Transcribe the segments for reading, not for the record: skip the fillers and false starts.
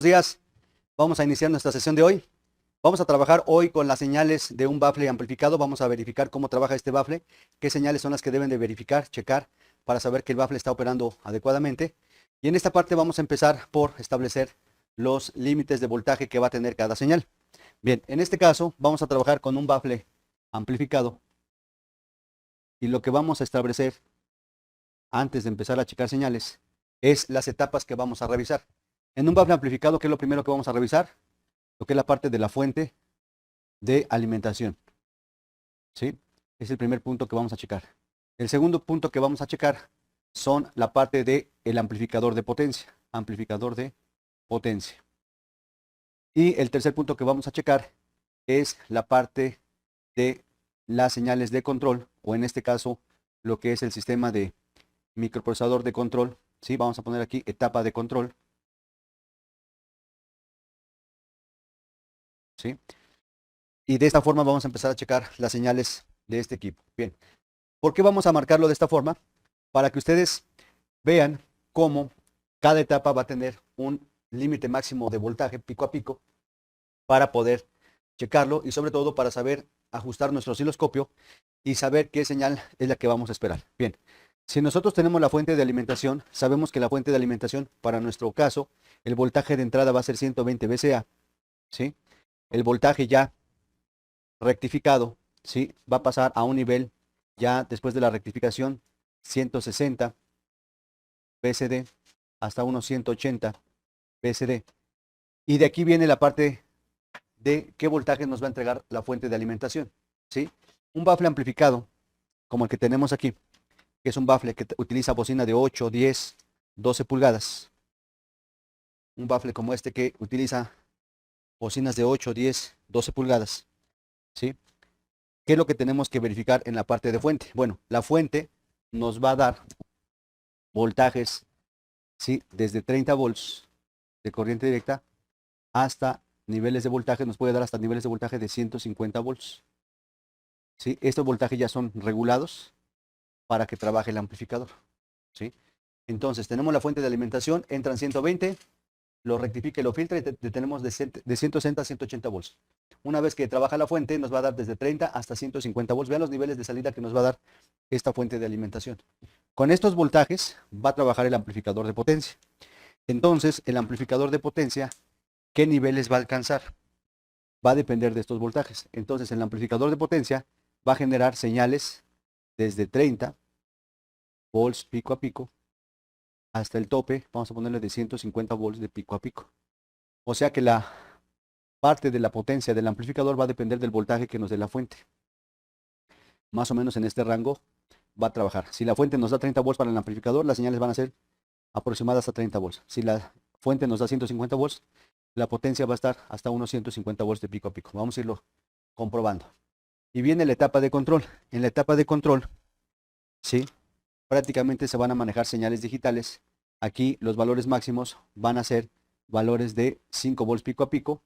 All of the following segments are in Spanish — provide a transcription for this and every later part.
Días. Vamos a iniciar nuestra sesión de hoy. Vamos a trabajar hoy con las señales de un bafle amplificado. Vamos a verificar cómo trabaja este bafle, qué señales son las que deben de verificar, checar, para saber que el bafle está operando adecuadamente. Y en esta parte vamos a empezar por establecer los límites de voltaje que va a tener cada señal. Bien, en este caso vamos a trabajar con un bafle amplificado. Y lo que vamos a establecer antes de empezar a checar señales es las etapas que vamos a revisar. En un bafle amplificado, ¿qué es lo primero que vamos a revisar? Lo que es la parte de la fuente de alimentación. ¿Sí? Es el primer punto que vamos a checar. El segundo punto que vamos a checar son la parte del amplificador de potencia. Amplificador de potencia. Y el tercer punto que vamos a checar es la parte de las señales de control, o en este caso, lo que es el sistema de microprocesador de control. ¿Sí? Vamos a poner aquí etapa de control. ¿Sí? Y de esta forma vamos a empezar a checar las señales de este equipo. Bien, ¿por qué vamos a marcarlo de esta forma? Para que ustedes vean cómo cada etapa va a tener un límite máximo de voltaje pico a pico para poder checarlo y sobre todo para saber ajustar nuestro osciloscopio y saber qué señal es la que vamos a esperar. Bien, si nosotros tenemos la fuente de alimentación, sabemos que la fuente de alimentación, para nuestro caso, el voltaje de entrada va a ser 120 VCA, ¿sí? El voltaje ya rectificado, ¿sí? Va a pasar a un nivel ya después de la rectificación 160 VCD hasta unos 180 VCD. Y de aquí viene la parte de qué voltaje nos va a entregar la fuente de alimentación, ¿sí? Un bafle amplificado, como el que tenemos aquí, que es un bafle que utiliza bocina de 8, 10, 12 pulgadas. Un bafle como este que utiliza bocinas de 8, 10, 12 pulgadas, ¿sí? ¿Qué es lo que tenemos que verificar en la parte de fuente? Bueno, la fuente nos va a dar voltajes, ¿sí? Desde 30 volts de corriente directa hasta niveles de voltaje, nos puede dar hasta niveles de voltaje de 150 volts. ¿Sí? Estos voltajes ya son regulados para que trabaje el amplificador. ¿Sí? Entonces, tenemos la fuente de alimentación, entran 120, lo rectifica y lo filtra y tenemos de 160 a 180 volts. Una vez que trabaja la fuente, nos va a dar desde 30 hasta 150 volts. Vean los niveles de salida que nos va a dar esta fuente de alimentación. Con estos voltajes va a trabajar el amplificador de potencia. Entonces, el amplificador de potencia, ¿qué niveles va a alcanzar? Va a depender de estos voltajes. Entonces, el amplificador de potencia va a generar señales desde 30 volts pico a pico hasta el tope, vamos a ponerle de 150 volts de pico a pico. O sea que la parte de la potencia del amplificador va a depender del voltaje que nos dé la fuente. Más o menos en este rango va a trabajar. Si la fuente nos da 30 volts para el amplificador, las señales van a ser aproximadas a 30 volts. Si la fuente nos da 150 volts, la potencia va a estar hasta unos 150 volts de pico a pico. Vamos a irlo comprobando. Y viene la etapa de control. En la etapa de control, ¿sí? Prácticamente se van a manejar señales digitales. Aquí los valores máximos van a ser valores de 5 volts pico a pico,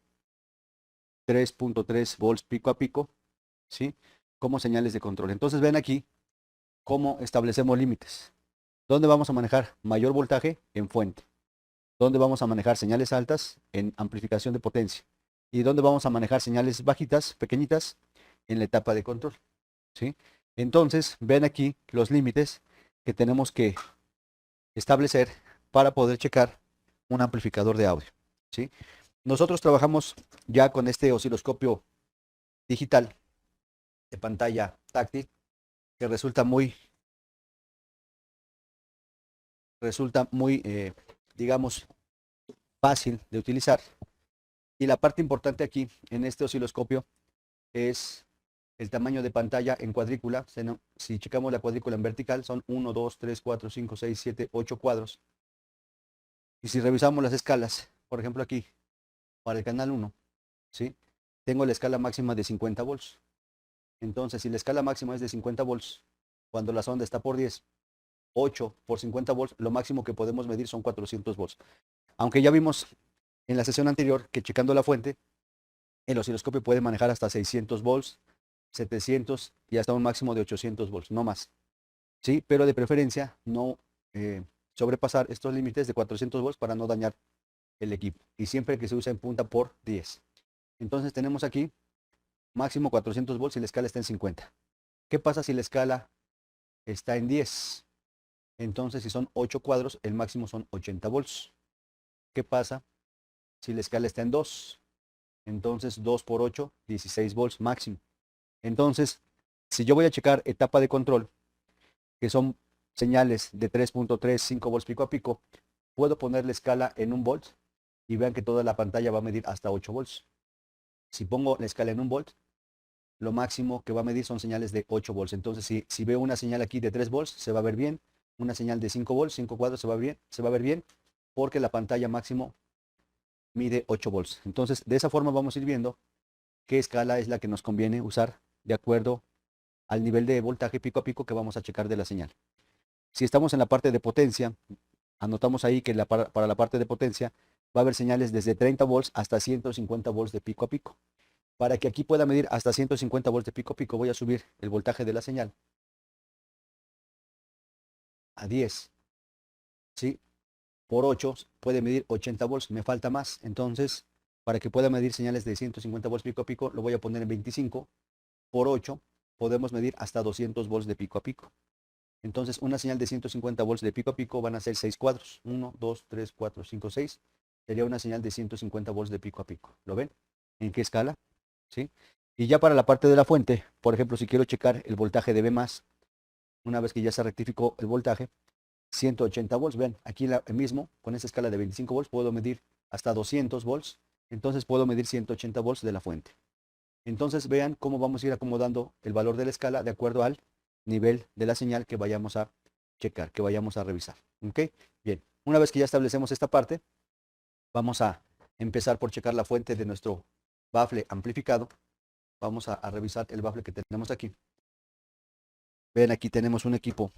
3.3 volts pico a pico, ¿sí? Como señales de control. Entonces ven aquí cómo establecemos límites. ¿Dónde vamos a manejar mayor voltaje? En fuente. ¿Dónde vamos a manejar señales altas? En amplificación de potencia. ¿Y dónde vamos a manejar señales bajitas, pequeñitas? En la etapa de control, ¿sí? Entonces ven aquí los límites que tenemos que establecer para poder checar un amplificador de audio, ¿sí? Nosotros trabajamos ya con este osciloscopio digital de pantalla táctil que resulta muy, digamos, fácil de utilizar. Y la parte importante aquí en este osciloscopio es el tamaño de pantalla en cuadrícula. Si checamos la cuadrícula en vertical, son 1, 2, 3, 4, 5, 6, 7, 8 cuadros. Y si revisamos las escalas, por ejemplo aquí, para el canal 1, ¿sí? Tengo la escala máxima de 50 volts. Entonces, si la escala máxima es de 50 volts, cuando la sonda está por 10, 8 por 50 volts, lo máximo que podemos medir son 400 volts. Aunque ya vimos en la sesión anterior que checando la fuente, el osciloscopio puede manejar hasta 600 volts, 700 y hasta un máximo de 800 volts, no más. Sí, pero de preferencia no sobrepasar estos límites de 400 volts para no dañar el equipo. Y siempre que se usa en punta por 10. Entonces tenemos aquí máximo 400 volts y la escala está en 50. ¿Qué pasa si la escala está en 10? Entonces si son 8 cuadros, el máximo son 80 volts. ¿Qué pasa si la escala está en 2? Entonces 2 por 8, 16 volts máximo. Entonces, si yo voy a checar etapa de control, que son señales de 3.3, 5 volts pico a pico, puedo poner la escala en 1 volt y vean que toda la pantalla va a medir hasta 8 volts. Si pongo la escala en 1 volt, lo máximo que va a medir son señales de 8 volts. Entonces, si veo una señal aquí de 3 volts, se va a ver bien. Una señal de 5 volts, 5 cuadros, se va a ver bien, porque la pantalla máximo mide 8 volts. Entonces, de esa forma vamos a ir viendo qué escala es la que nos conviene usar de acuerdo al nivel de voltaje pico a pico que vamos a checar de la señal. Si estamos en la parte de potencia, anotamos ahí que para la parte de potencia va a haber señales desde 30 volts hasta 150 volts de pico a pico. Para que aquí pueda medir hasta 150 volts de pico a pico, voy a subir el voltaje de la señal a 10. ¿Sí? Por 8 puede medir 80 volts, me falta más. Entonces, para que pueda medir señales de 150 volts pico a pico, lo voy a poner en 25. Por 8 podemos medir hasta 200 volts de pico a pico. Entonces, una señal de 150 volts de pico a pico van a ser 6 cuadros. 1, 2, 3, 4, 5, 6. Sería una señal de 150 volts de pico a pico. ¿Lo ven? ¿En qué escala? ¿Sí? Y ya para la parte de la fuente, por ejemplo, si quiero checar el voltaje de B+, una vez que ya se rectificó el voltaje, 180 volts. Vean, aquí mismo, con esta escala de 25 volts, puedo medir hasta 200 volts. Entonces puedo medir 180 volts de la fuente. Entonces vean cómo vamos a ir acomodando el valor de la escala de acuerdo al nivel de la señal que vayamos a checar, que vayamos a revisar. ¿Ok? Bien, una vez que ya establecemos esta parte, vamos a empezar por checar la fuente de nuestro bafle amplificado. Vamos a revisar el bafle que tenemos aquí. Ven, aquí tenemos un equipo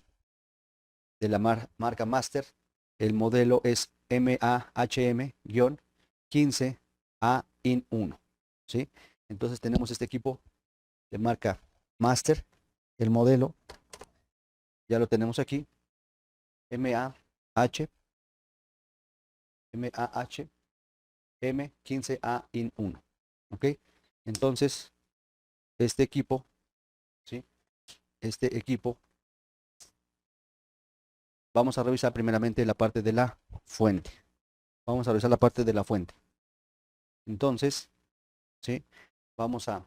de la marca Master. El modelo es MAHM-15A-IN1. ¿Sí? Entonces tenemos este equipo de marca Master. El modelo ya lo tenemos aquí. MAH M15A-IN1. ¿Ok? Entonces, este equipo, ¿sí? Este equipo, vamos a revisar primeramente la parte de la fuente. Vamos a revisar la parte de la fuente. Entonces, ¿sí? Vamos a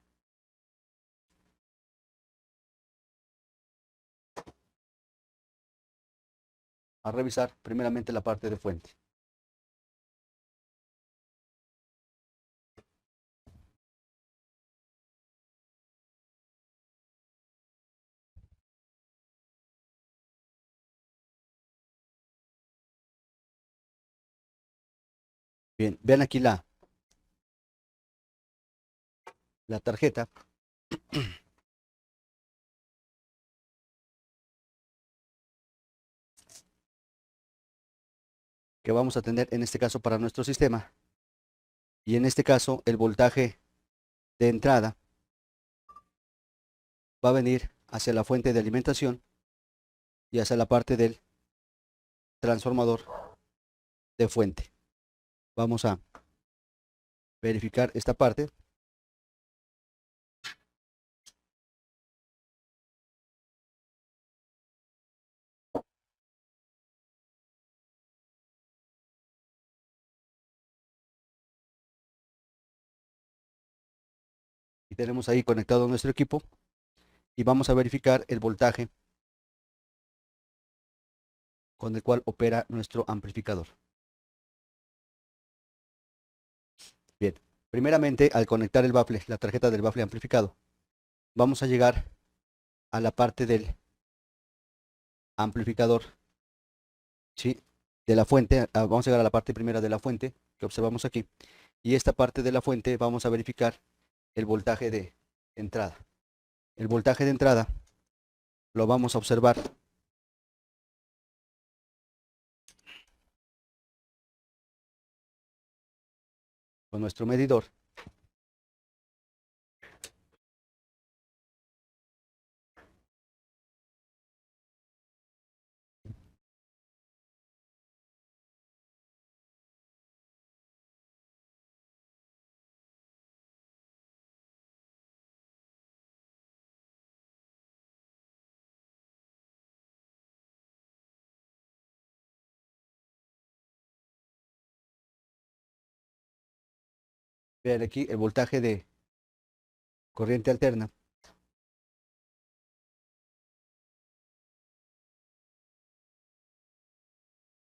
revisar primeramente la parte de fuente. Bien, vean aquí la tarjeta. Que vamos a tener en este caso para nuestro sistema. Y en este caso, el voltaje de entrada va a venir hacia la fuente de alimentación y hacia la parte del transformador de fuente. Vamos a verificar esta parte. Y tenemos ahí conectado nuestro equipo. Y vamos a verificar el voltaje con el cual opera nuestro amplificador. Bien, primeramente al conectar el bafle, la tarjeta del bafle amplificado, vamos a llegar a la parte del amplificador, ¿sí? De la fuente. Vamos a llegar a la parte primera de la fuente que observamos aquí. Y esta parte de la fuente vamos a verificar el voltaje de entrada. El voltaje de entrada lo vamos a observar con nuestro medidor. Vean aquí el voltaje de corriente alterna.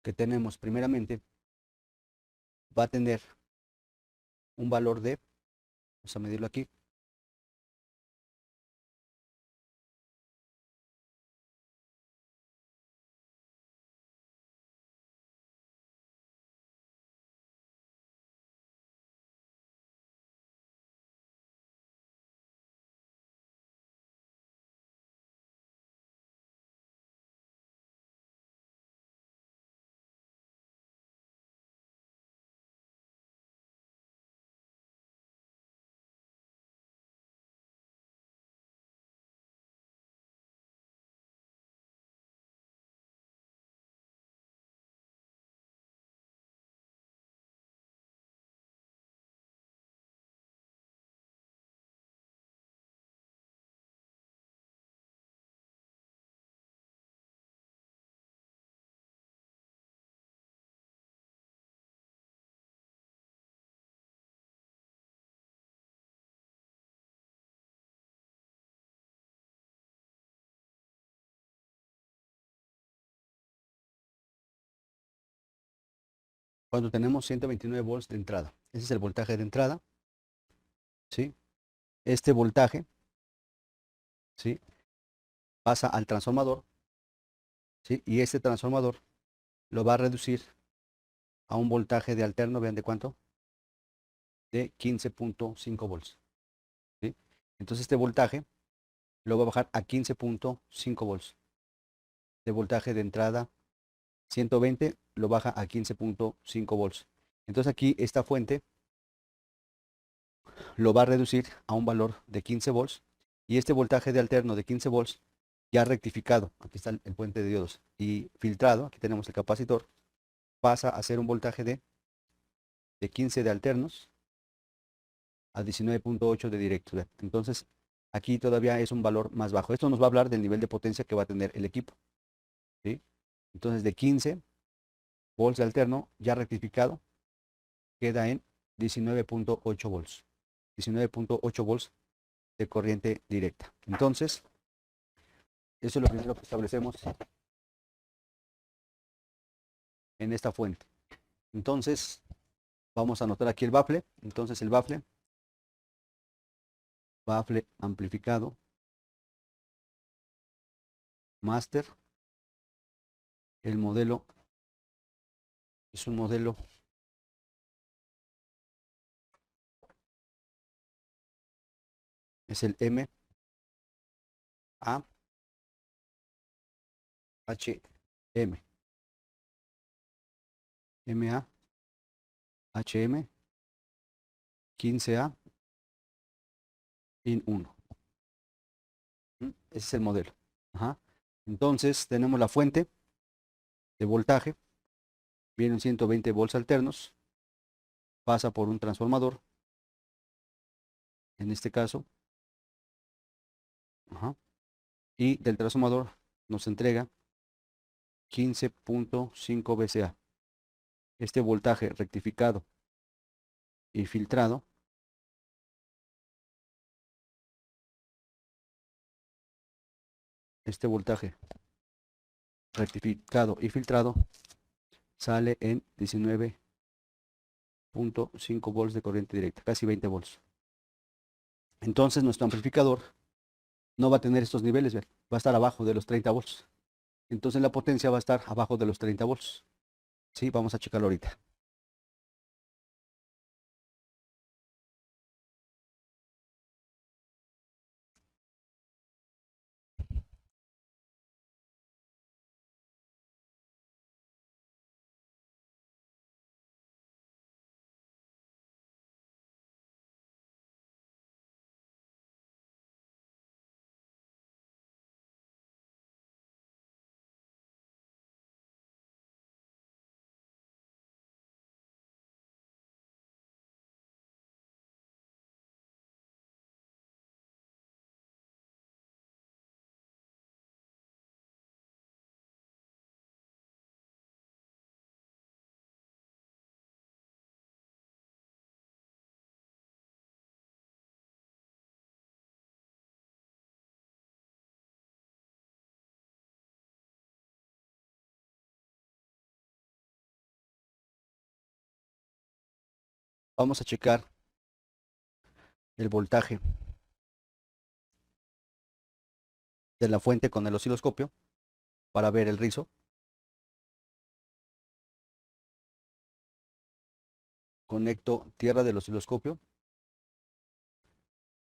Que tenemos primeramente va a tener un valor de, vamos a medirlo aquí, cuando tenemos 129 volts de entrada. Ese es el voltaje de entrada, ¿sí? Este voltaje, ¿sí? Pasa al transformador, ¿sí? Y este transformador lo va a reducir a un voltaje de alterno, vean de cuánto, de 15.5 volts, ¿sí? Entonces este voltaje lo va a bajar a 15.5 volts. De voltaje de entrada 120 lo baja a 15.5 volts. Entonces aquí esta fuente lo va a reducir a un valor de 15 volts y este voltaje de alterno de 15 volts ya rectificado, aquí está el puente de diodos, y filtrado, aquí tenemos el capacitor, pasa a ser un voltaje de 15 de alternos a 19.8 de directo. Entonces aquí todavía es un valor más bajo. Esto nos va a hablar del nivel de potencia que va a tener el equipo, ¿sí? Entonces de 15 volts de alterno ya rectificado queda en 19.8 volts. 19.8 volts de corriente directa. Entonces, eso es lo primero que establecemos en esta fuente. Entonces, vamos a anotar aquí el bafle. Entonces, el bafle amplificado, master. El modelo es un modelo es el M A H M M A H M 15A PIN 1. Ese es el modelo. Ajá. Entonces, tenemos la fuente de voltaje, vienen 120 volts alternos, pasa por un transformador, en este caso, ajá, y del transformador nos entrega 15.5 VCA. Este voltaje rectificado y filtrado este voltaje rectificado y filtrado sale en 19.5 volts de corriente directa, casi 20 volts. Entonces nuestro amplificador no va a tener estos niveles, ¿ver? Va a estar abajo de los 30 volts. Entonces la potencia va a estar abajo de los 30 volts. Sí, vamos a checarlo ahorita. Vamos a checar el voltaje de la fuente con el osciloscopio para ver el rizo. Conecto tierra del osciloscopio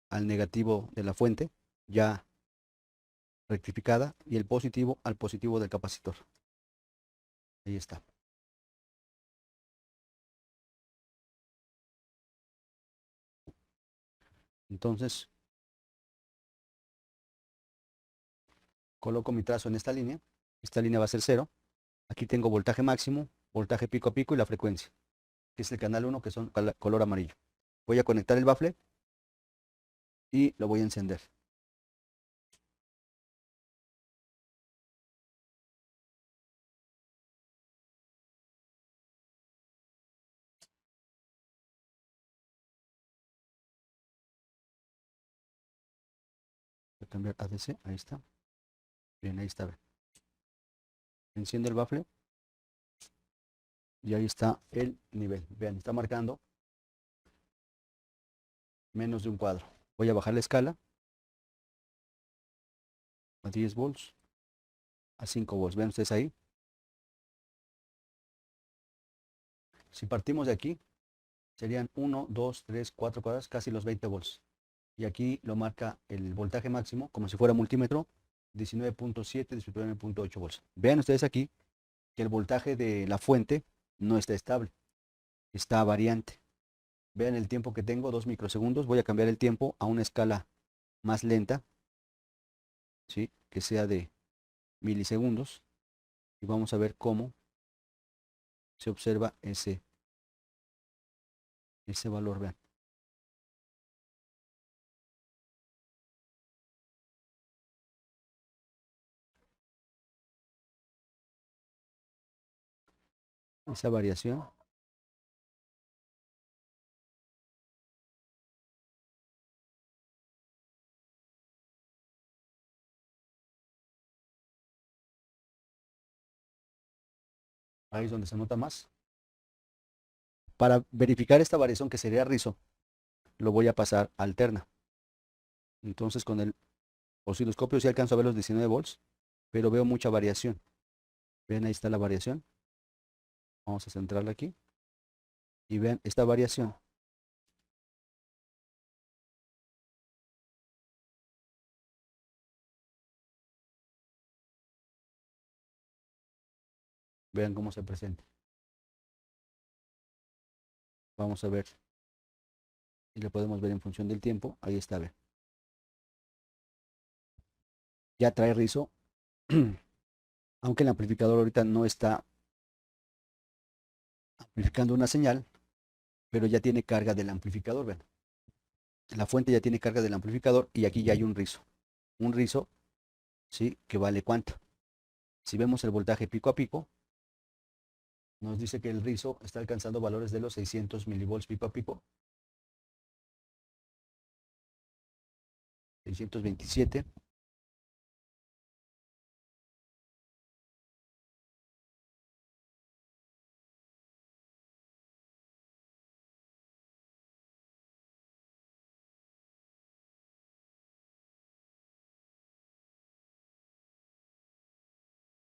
al negativo de la fuente ya rectificada y el positivo al positivo del capacitor. Ahí está. Entonces, coloco mi trazo en esta línea. Esta línea va a ser 0. Aquí tengo voltaje máximo, voltaje pico a pico y la frecuencia, que es el canal 1, que son color amarillo. Voy a conectar el bafle y lo voy a encender. Voy a cambiar a DC, ahí está. Bien, ahí está. Enciendo el bafle y ahí está el nivel. Vean, está marcando menos de un cuadro. Voy a bajar la escala a 10 volts, a 5 volts. Vean ustedes ahí. Si partimos de aquí, serían 1, 2, 3, 4 cuadras, casi los 20 volts. Y aquí lo marca el voltaje máximo, como si fuera multímetro, 19.7, 19.8 volts. Vean ustedes aquí que el voltaje de la fuente no está estable, está variante. Vean el tiempo que tengo, 2 microsegundos. Voy a cambiar el tiempo a una escala más lenta, ¿sí? Que sea de milisegundos. Y vamos a ver cómo se observa ese valor. Vean. Esa variación. Ahí es donde se nota más. Para verificar esta variación que sería rizo, lo voy a pasar a alterna. Entonces con el osciloscopio sí alcanzo a ver los 19 volts, pero veo mucha variación. Ven, ahí está la variación. Vamos a centrarla aquí. Y vean esta variación. Vean cómo se presenta. Vamos a ver si lo podemos ver en función del tiempo. Ahí está, vean. Ya trae rizo. Aunque el amplificador ahorita no está amplificando una señal, pero ya tiene carga del amplificador. Vean. La fuente ya tiene carga del amplificador y aquí ya hay un rizo. Un rizo, ¿sí? Que vale cuánto. Si vemos el voltaje pico a pico, nos dice que el rizo está alcanzando valores de los 600 milivolts pico a pico. 627.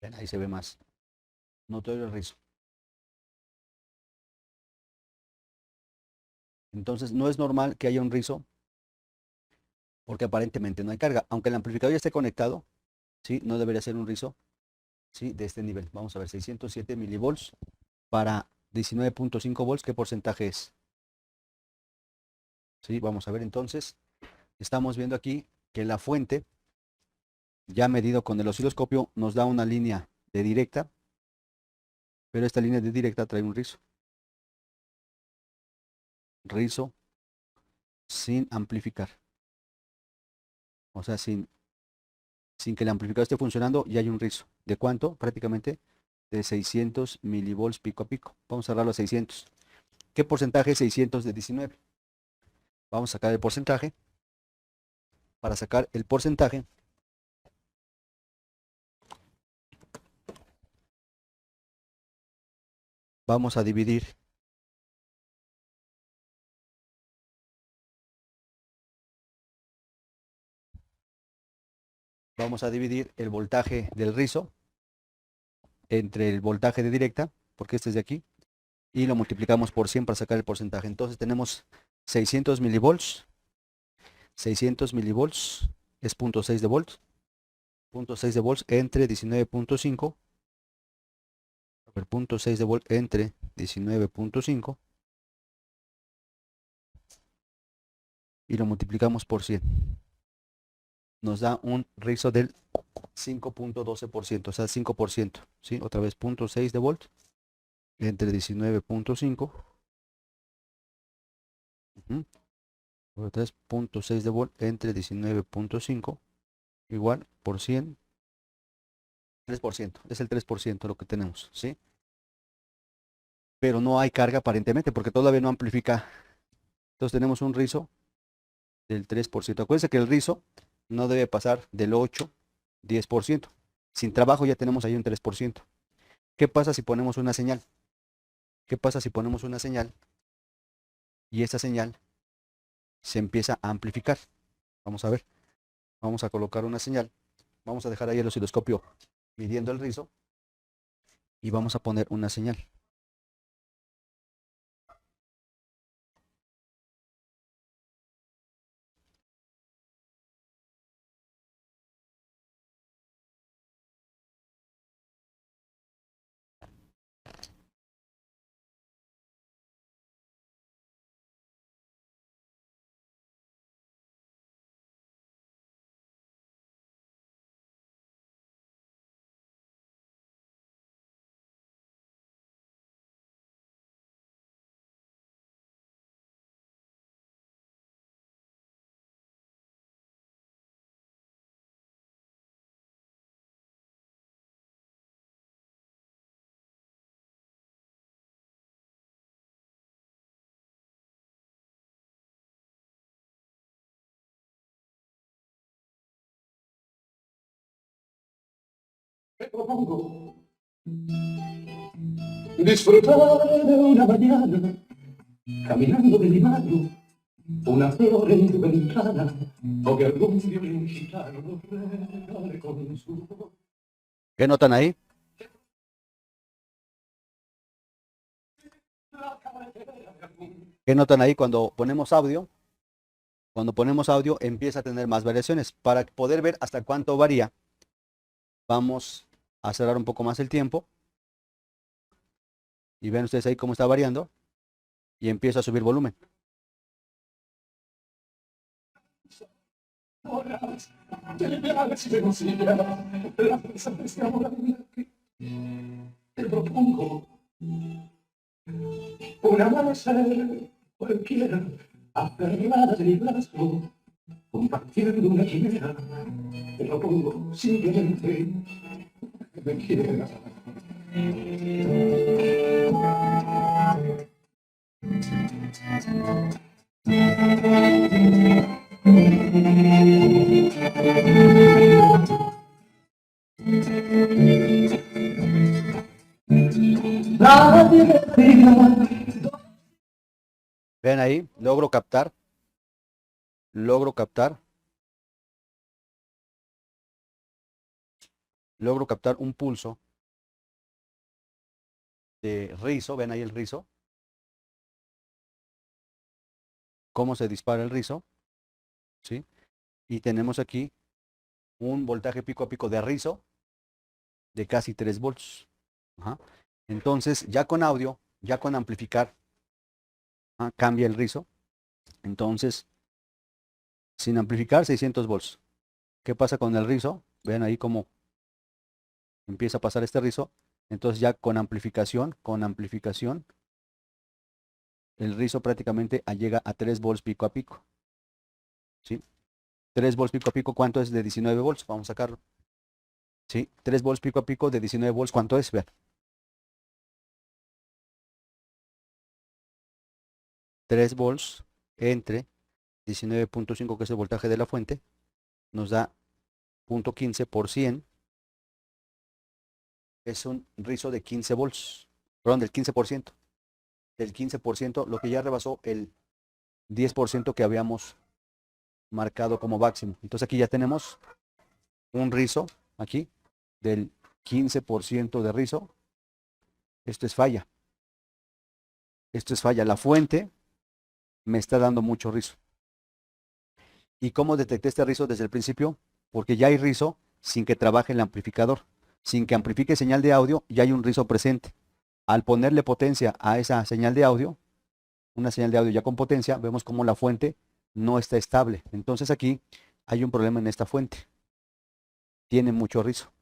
Vean, ahí se ve más notorio el rizo. Entonces no es normal que haya un rizo porque aparentemente no hay carga. Aunque el amplificador ya esté conectado, ¿sí? No debería ser un rizo, ¿sí? De este nivel. Vamos a ver, 607 milivolts para 19.5 volts. ¿Qué porcentaje es? ¿Sí? Vamos a ver entonces. Estamos viendo aquí que la fuente, ya medido con el osciloscopio, nos da una línea de directa, pero esta línea de directa trae un rizo. Rizo sin amplificar. O sea, sin que el amplificador esté funcionando, ya hay un rizo. ¿De cuánto? Prácticamente de 600 milivolts pico a pico. Vamos a cerrarlo a 600. ¿Qué porcentaje es 600 de 19? Vamos a sacar el porcentaje. Para sacar el porcentaje, vamos a dividir vamos a dividir el voltaje del rizo entre el voltaje de directa, porque este es de aquí, y lo multiplicamos por 100 para sacar el porcentaje. Entonces tenemos 600 milivolts, 600 milivolts es 0.6 de volts, 0.6 de volts entre 19.5, a ver, 0.6 de volts entre 19.5 y lo multiplicamos por 100. Nos da un rizo del 5.12%, o sea, 5%, ¿sí? Otra vez 0.6 de volt entre 19.5. Otra vez 0.6 de volt entre 19.5 igual por 100, 3%. Es el 3% lo que tenemos, ¿sí? Pero no hay carga aparentemente porque todavía no amplifica. Entonces tenemos un rizo del 3%. Acuérdense que el rizo no debe pasar del 8, 10%. Sin trabajo ya tenemos ahí un 3%. ¿Qué pasa si ponemos una señal? ¿Qué pasa si ponemos una señal y esa señal se empieza a amplificar? Vamos a ver. Vamos a colocar una señal. Vamos a dejar ahí el osciloscopio midiendo el rizo y vamos a poner una señal. Te propongo disfrutar de una mañana caminando de mi mano, una flor en tu ventana, o que algún violín gitano nos regale con su voz. ¿Qué notan ahí? ¿Qué notan ahí cuando ponemos audio? Cuando ponemos audio empieza a tener más variaciones. Para poder ver hasta cuánto varía, vamos a cerrar un poco más el tiempo. Y ven ustedes ahí cómo está variando. Y empieza a subir volumen. Te propongo un amanecer cualquiera, aferrada de mi brazo, compartiendo una quimera. Te propongo simplemente que me quieras. Nadie me diga. Ven ahí, logro captar. Logro captar. Logro captar un pulso de rizo. Ven ahí el rizo. Cómo se dispara el rizo. ¿Sí? Y tenemos aquí un voltaje pico a pico de rizo de casi 3 volts. Ajá. Entonces, ya con audio, ya con amplificar, cambia el rizo. Entonces, sin amplificar, 600 volts. ¿Qué pasa con el rizo? Vean ahí cómo empieza a pasar este rizo. Entonces ya con amplificación, el rizo prácticamente llega a 3 volts pico a pico. ¿Sí? 3 volts pico a pico, ¿cuánto es de 19 volts? Vamos a sacarlo. ¿Sí? 3 volts pico a pico de 19 volts, ¿cuánto es? Vean. 3 volts entre 19.5, que es el voltaje de la fuente, nos da 0.15 por 100. Es un rizo de 15 volts. Perdón, del 15%. Del 15%, lo que ya rebasó el 10% que habíamos marcado como máximo. Entonces aquí ya tenemos un rizo aquí del 15% de rizo. Esto es falla. Esto es falla. La fuente me está dando mucho rizo. ¿Y cómo detecté este rizo desde el principio? Porque ya hay rizo sin que trabaje el amplificador. Sin que amplifique señal de audio, ya hay un rizo presente. Al ponerle potencia a esa señal de audio, una señal de audio ya con potencia, vemos como la fuente no está estable. Entonces aquí hay un problema en esta fuente. Tiene mucho rizo.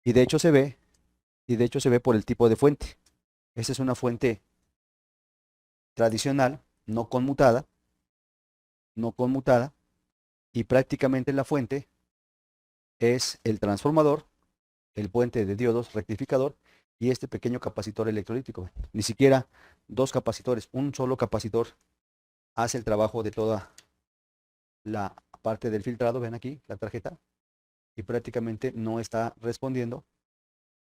Y de hecho se ve, por el tipo de fuente. Esta es una fuente tradicional, no conmutada, y prácticamente la fuente es el transformador, el puente de diodos rectificador y este pequeño capacitor electrolítico. Ni siquiera dos capacitores, un solo capacitor hace el trabajo de toda la parte del filtrado. Ven aquí la tarjeta y prácticamente no está respondiendo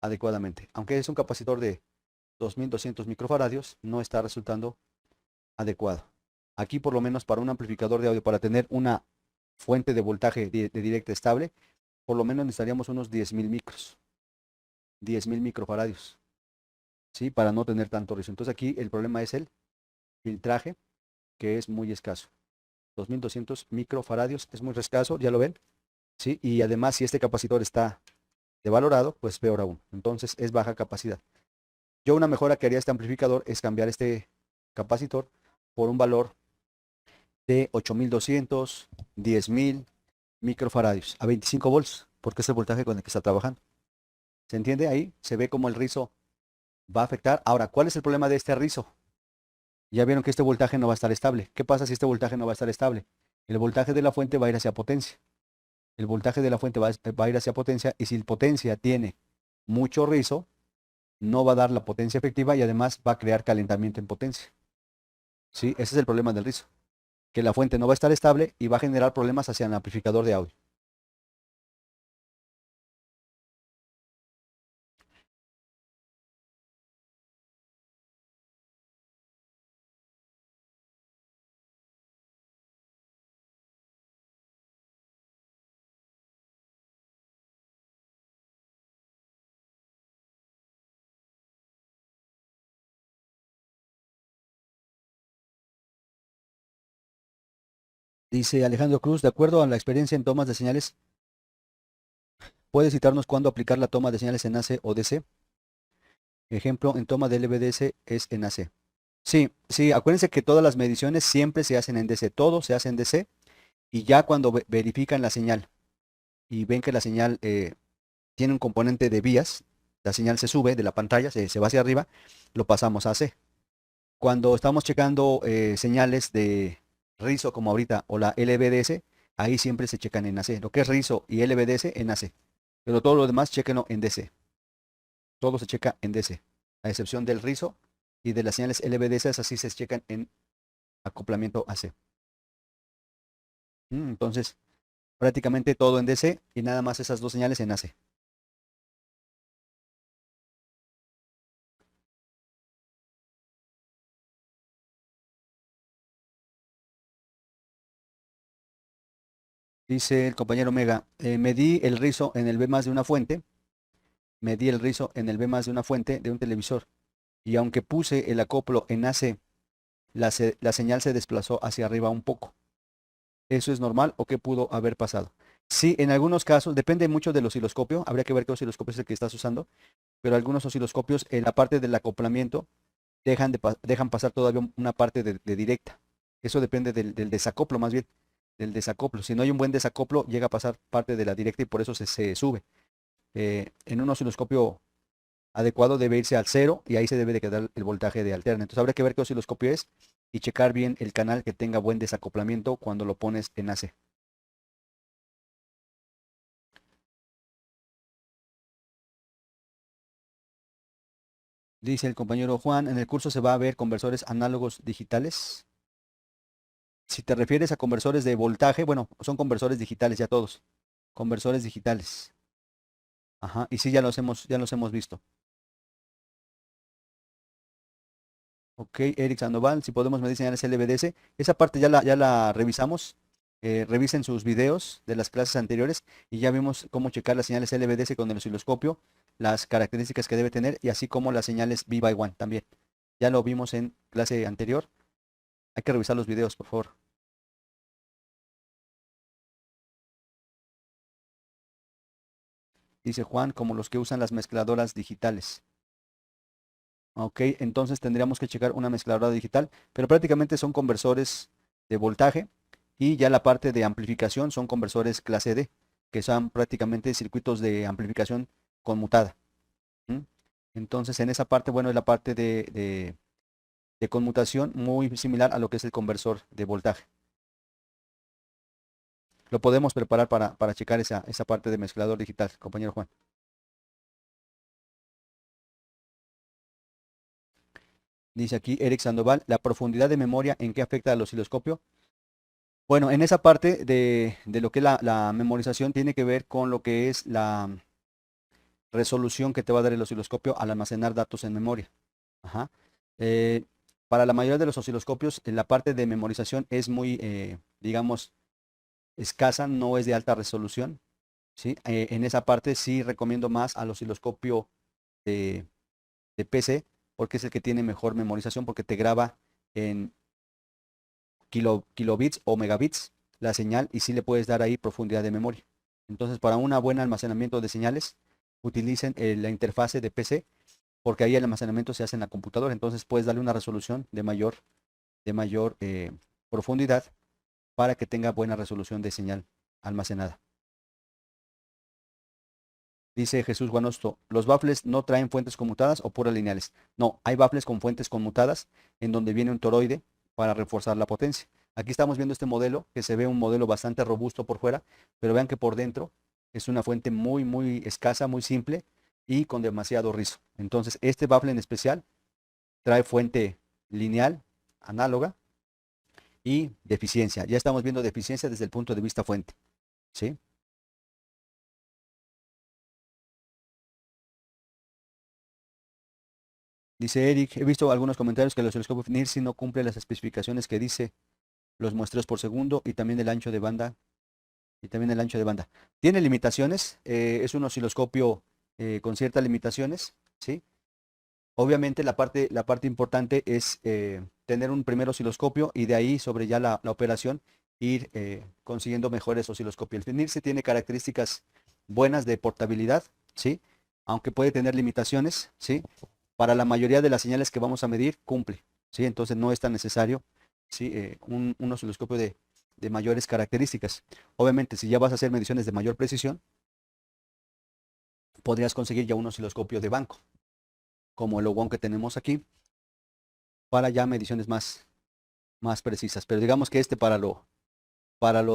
adecuadamente. Aunque es un capacitor de 2200 microfaradios, no está resultando adecuado. Aquí por lo menos para un amplificador de audio, para tener una fuente de voltaje de directa estable, por lo menos necesitaríamos unos 10.000 micros, 10.000 microfaradios, ¿sí? Para no tener tanto rizo. Entonces aquí el problema es el filtraje, que es muy escaso. 2200 microfaradios es muy escaso, ya lo ven, ¿sí? Y además si este capacitor está devalorado, pues peor aún. Entonces es baja capacidad. Yo una mejora que haría este amplificador es cambiar este capacitor por un valor de 8200, 10.000 microfaradios a 25 volts, porque es el voltaje con el que está trabajando. ¿Se entiende? Ahí se ve cómo el rizo va a afectar. Ahora, ¿cuál es el problema de este rizo? Ya vieron que este voltaje no va a estar estable. ¿Qué pasa si este voltaje no va a estar estable? El voltaje de la fuente va a ir hacia potencia. El voltaje de la fuente va a ir hacia potencia, y si el potencia tiene mucho rizo, no va a dar la potencia efectiva y además va a crear calentamiento en potencia. ¿Sí? Ese es el problema del rizo, que la fuente no va a estar estable y va a generar problemas hacia el amplificador de audio. Dice Alejandro Cruz, de acuerdo a la experiencia en tomas de señales, ¿puede citarnos cuándo aplicar la toma de señales en AC o DC? Ejemplo, en toma de LVDS es en AC. Sí, sí, acuérdense que todas las mediciones siempre se hacen en DC, todo se hace en DC, y ya cuando verifican la señal y ven que la señal tiene un componente de vías, la señal se sube de la pantalla, se va hacia arriba, lo pasamos a AC. Cuando estamos checando señales de rizo como ahorita o la LVDS, ahí siempre se checan en AC. Lo que es rizo y LVDS en AC. Pero todo lo demás, chequenlo en DC. Todo se checa en DC. A excepción del rizo y de las señales LVDS, así se checan en acoplamiento AC. Entonces, prácticamente todo en DC y nada más esas dos señales en AC. Dice el compañero Mega, medí el rizo en el B más de una fuente, medí el rizo en el B más de una fuente de un televisor, y aunque puse el acoplo en AC, la señal se desplazó hacia arriba un poco. ¿Eso es normal o qué pudo haber pasado? Sí, en algunos casos, depende mucho del osciloscopio, habría que ver qué osciloscopio es el que estás usando, pero algunos osciloscopios en la parte del acoplamiento dejan pasar todavía una parte de directa. Eso depende del desacoplo, más bien, del desacoplo. Si no hay un buen desacoplo, llega a pasar parte de la directa y por eso se sube. En un osciloscopio adecuado debe irse al cero y ahí se debe de quedar el voltaje de alterna. Entonces habría que ver qué osciloscopio es y checar bien el canal que tenga buen desacoplamiento cuando lo pones en AC. Dice el compañero Juan, en el curso se va a ver conversores análogos digitales. Si te refieres a conversores de voltaje, bueno, son conversores digitales ya todos. Conversores digitales. Ajá, y sí, ya los hemos visto. Ok, Eric Sandoval, si podemos medir señales LVDS. Esa parte ya la revisamos. revisen sus videos de las clases anteriores y ya vimos cómo checar las señales LVDS con el osciloscopio, las características que debe tener y así como las señales V/1 también. Ya lo vimos en clase anterior. Hay que revisar los videos, por favor. Dice Juan, como los que usan las mezcladoras digitales. Ok, entonces tendríamos que checar una mezcladora digital, pero prácticamente son conversores de voltaje y ya la parte de amplificación son conversores clase D, que son prácticamente circuitos de amplificación conmutada. ¿Mm? Entonces en esa parte, bueno, es la parte de conmutación muy similar a lo que es el conversor de voltaje. Lo podemos preparar para checar esa parte de mezclador digital, compañero Juan. Dice aquí Eric Sandoval, ¿la profundidad de memoria en qué afecta al osciloscopio? Bueno, en esa parte de lo que es la memorización tiene que ver con lo que es la resolución que te va a dar el osciloscopio al almacenar datos en memoria. Ajá. Eh, para la mayoría de los osciloscopios, la parte de memorización es muy, digamos, escasa, no es de alta resolución. ¿Sí? En esa parte sí recomiendo más al osciloscopio de, de PC porque es el que tiene mejor memorización porque te graba en kilobits o megabits la señal y sí le puedes dar ahí profundidad de memoria. Entonces, para un buen almacenamiento de señales, utilicen la interfase de PC porque ahí el almacenamiento se hace en la computadora. Entonces, puedes darle una resolución de mayor profundidad para que tenga buena resolución de señal almacenada. Dice Jesús Guanosto, ¿los baffles no traen fuentes conmutadas o puras lineales? No, hay baffles con fuentes conmutadas en donde viene un toroide para reforzar la potencia. Aquí estamos viendo este modelo, que se ve un modelo bastante robusto por fuera, pero vean que por dentro es una fuente muy, muy escasa, muy simple y con demasiado rizo. Entonces, este baffle en especial trae fuente lineal, análoga y deficiencia. Ya estamos viendo deficiencia desde el punto de vista fuente, ¿sí? Dice Eric, he visto algunos comentarios que el osciloscopio NIRSI no cumple las especificaciones que dice los muestreos por segundo y también el ancho de banda. Tiene limitaciones, es un osciloscopio con ciertas limitaciones, ¿sí? Obviamente la parte importante es tener un primer osciloscopio y de ahí sobre ya la operación ir consiguiendo mejores osciloscopios. El NIRSI tiene características buenas de portabilidad, ¿sí? Aunque puede tener limitaciones, ¿sí? Para la mayoría de las señales que vamos a medir cumple, ¿sí? Entonces no es tan necesario, ¿sí? Un osciloscopio de mayores características. Obviamente, si ya vas a hacer mediciones de mayor precisión, podrías conseguir ya un osciloscopio de banco, como el Ogon que tenemos aquí, para ya mediciones más precisas. Pero digamos que este para lo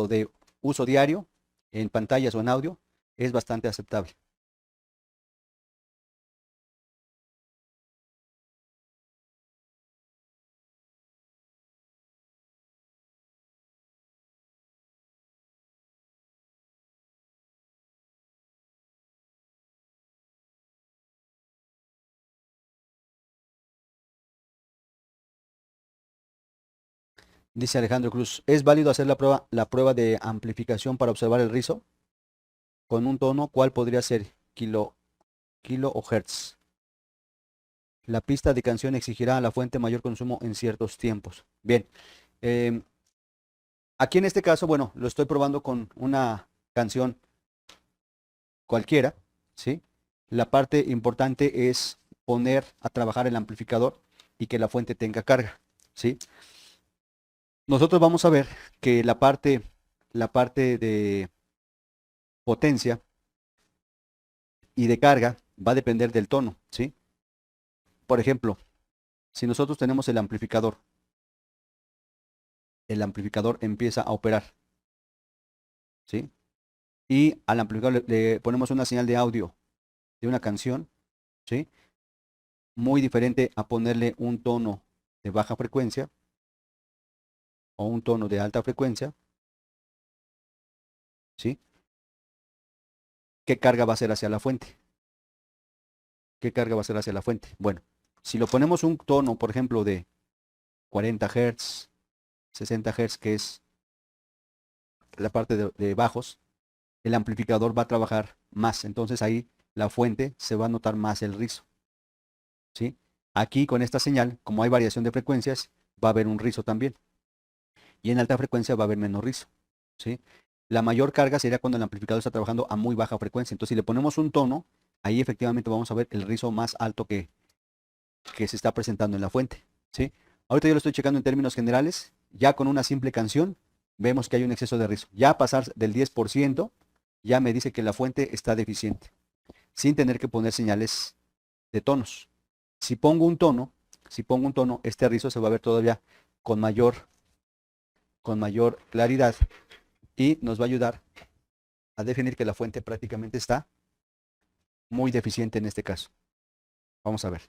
de uso diario, en pantallas o en audio, es bastante aceptable. Dice Alejandro Cruz, ¿es válido hacer la prueba de amplificación para observar el rizo? Con un tono, ¿cuál podría ser? Kilo o hertz. La pista de canción exigirá a la fuente mayor consumo en ciertos tiempos. Bien, em, aquí en este caso, bueno, lo estoy probando con una canción cualquiera, ¿sí? La parte importante es poner a trabajar el amplificador y que la fuente tenga carga, ¿sí? Nosotros vamos a ver que la parte de potencia y de carga va a depender del tono, ¿sí? Por ejemplo, si nosotros tenemos el amplificador empieza a operar, ¿sí? Y al amplificador le ponemos una señal de audio de una canción, ¿sí? Muy diferente a ponerle un tono de baja frecuencia o un tono de alta frecuencia, ¿sí? ¿Qué carga va a ser hacia la fuente? ¿Qué carga va a ser hacia la fuente? Bueno, si lo ponemos un tono, por ejemplo, de 40 Hz, 60 Hz, que es la parte de bajos, el amplificador va a trabajar más. Entonces ahí la fuente se va a notar más el rizo, ¿sí? Aquí con esta señal, como hay variación de frecuencias, va a haber un rizo también. Y en alta frecuencia va a haber menos rizo, ¿sí? La mayor carga sería cuando el amplificador está trabajando a muy baja frecuencia. Entonces si le ponemos un tono, ahí efectivamente vamos a ver el rizo más alto que se está presentando en la fuente, ¿sí? Ahorita yo lo estoy checando en términos generales. Ya con una simple canción vemos que hay un exceso de rizo. Ya a pasar del 10%, ya me dice que la fuente está deficiente, sin tener que poner señales de tonos. Si pongo un tono, este rizo se va a ver todavía con mayor, con mayor claridad y nos va a ayudar a definir que la fuente prácticamente está muy deficiente en este caso. Vamos a ver.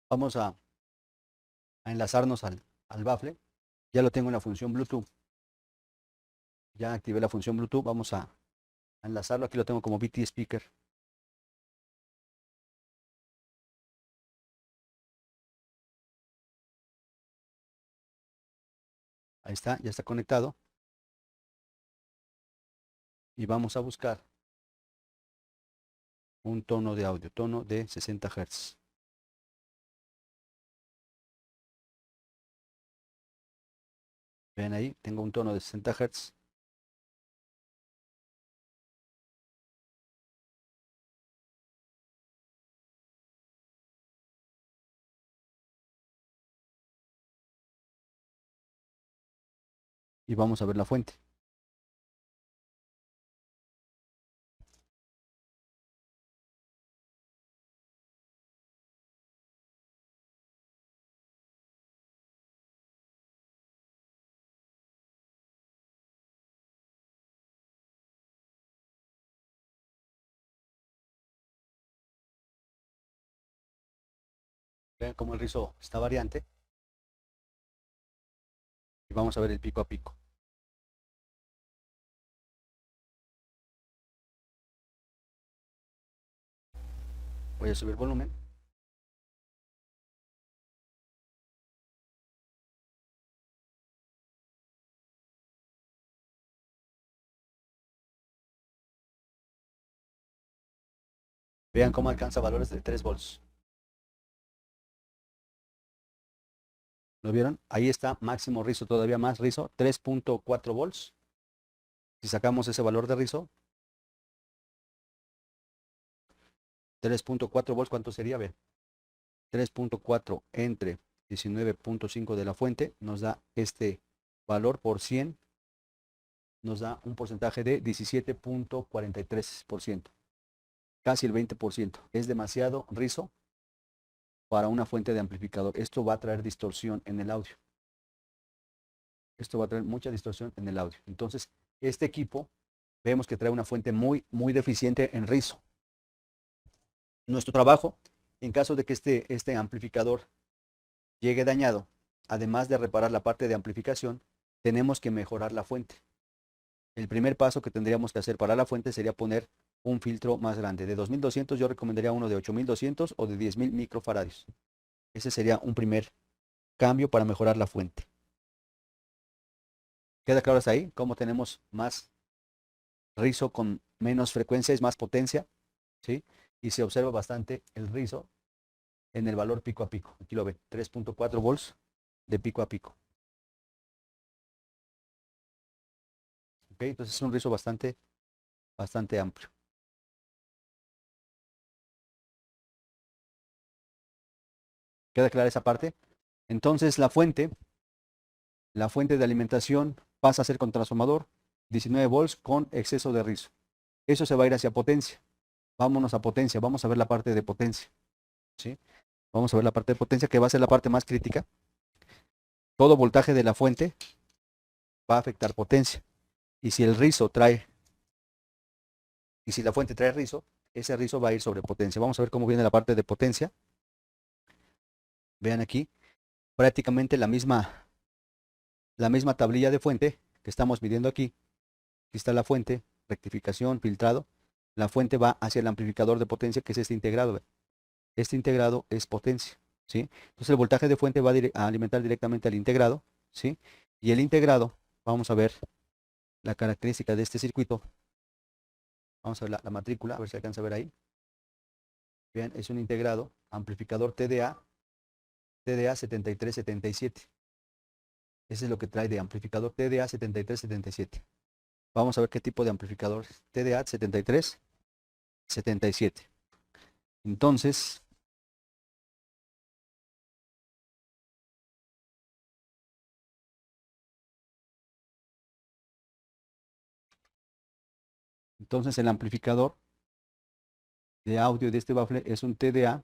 Vamos a enlazarnos al bafle. Ya lo tengo en la función Bluetooth. Ya activé la función Bluetooth. Vamos a enlazarlo. Aquí lo tengo como BT Speaker. Ahí está, ya está conectado. Y vamos a buscar un tono de audio, tono de 60 Hz. Ven ahí, tengo un tono de 60 Hz. Y vamos a ver la fuente. Vean cómo el rizo está variante. Y vamos a ver el pico a pico. Voy a subir el volumen. Vean cómo alcanza valores de 3 volts. ¿Lo vieron? Ahí está máximo rizo, todavía más rizo, 3.4 volts. Si sacamos ese valor de rizo, 3.4 volts, ¿cuánto sería? Vean, 3.4 entre 19.5 de la fuente nos da este valor por 100, nos da un porcentaje de 17.43%, casi el 20%. Es demasiado rizo para una fuente de amplificador. Esto va a traer distorsión en el audio. Esto va a traer mucha distorsión en el audio. Entonces, este equipo vemos que trae una fuente muy deficiente en rizo. Nuestro trabajo, en caso de que este amplificador llegue dañado, además de reparar la parte de amplificación, tenemos que mejorar la fuente. El primer paso que tendríamos que hacer para la fuente sería poner un filtro más grande. De 2200 yo recomendaría uno de 8200 o de 10.000 microfaradios. Ese sería un primer cambio para mejorar la fuente. ¿Queda claro hasta ahí? Cómo tenemos más rizo con menos frecuencia, es más potencia, ¿sí? Y se observa bastante el rizo en el valor pico a pico. Aquí lo ven, 3.4 volts de pico a pico. ¿Ok? Entonces es un rizo bastante amplio. ¿Queda clara esa parte? Entonces la fuente La fuente de alimentación pasa a ser con transformador 19 volts con exceso de rizo. Eso se va a ir hacia potencia. Vámonos a potencia, vamos a ver la parte de potencia, ¿sí? Vamos a ver la parte de potencia que va a ser la parte más crítica. Todo voltaje de la fuente va a afectar potencia. Y si el rizo trae, y si la fuente trae rizo, ese rizo va a ir sobre potencia. Vamos a ver cómo viene la parte de potencia. Vean aquí, prácticamente la misma tablilla de fuente que estamos midiendo aquí. Aquí está la fuente, rectificación, filtrado. La fuente va hacia el amplificador de potencia, que es este integrado. Este integrado es potencia, ¿sí? Entonces el voltaje de fuente va a alimentar directamente al integrado, ¿sí? Y el integrado, vamos a ver la característica de este circuito. Vamos a ver la matrícula, a ver si alcanza a ver ahí. Bien, es un integrado, amplificador TDA 7377. Ese es lo que trae de amplificador TDA 7377. Vamos a ver qué tipo de amplificador TDA 7377. Entonces, el amplificador de audio de este bafle es un TDA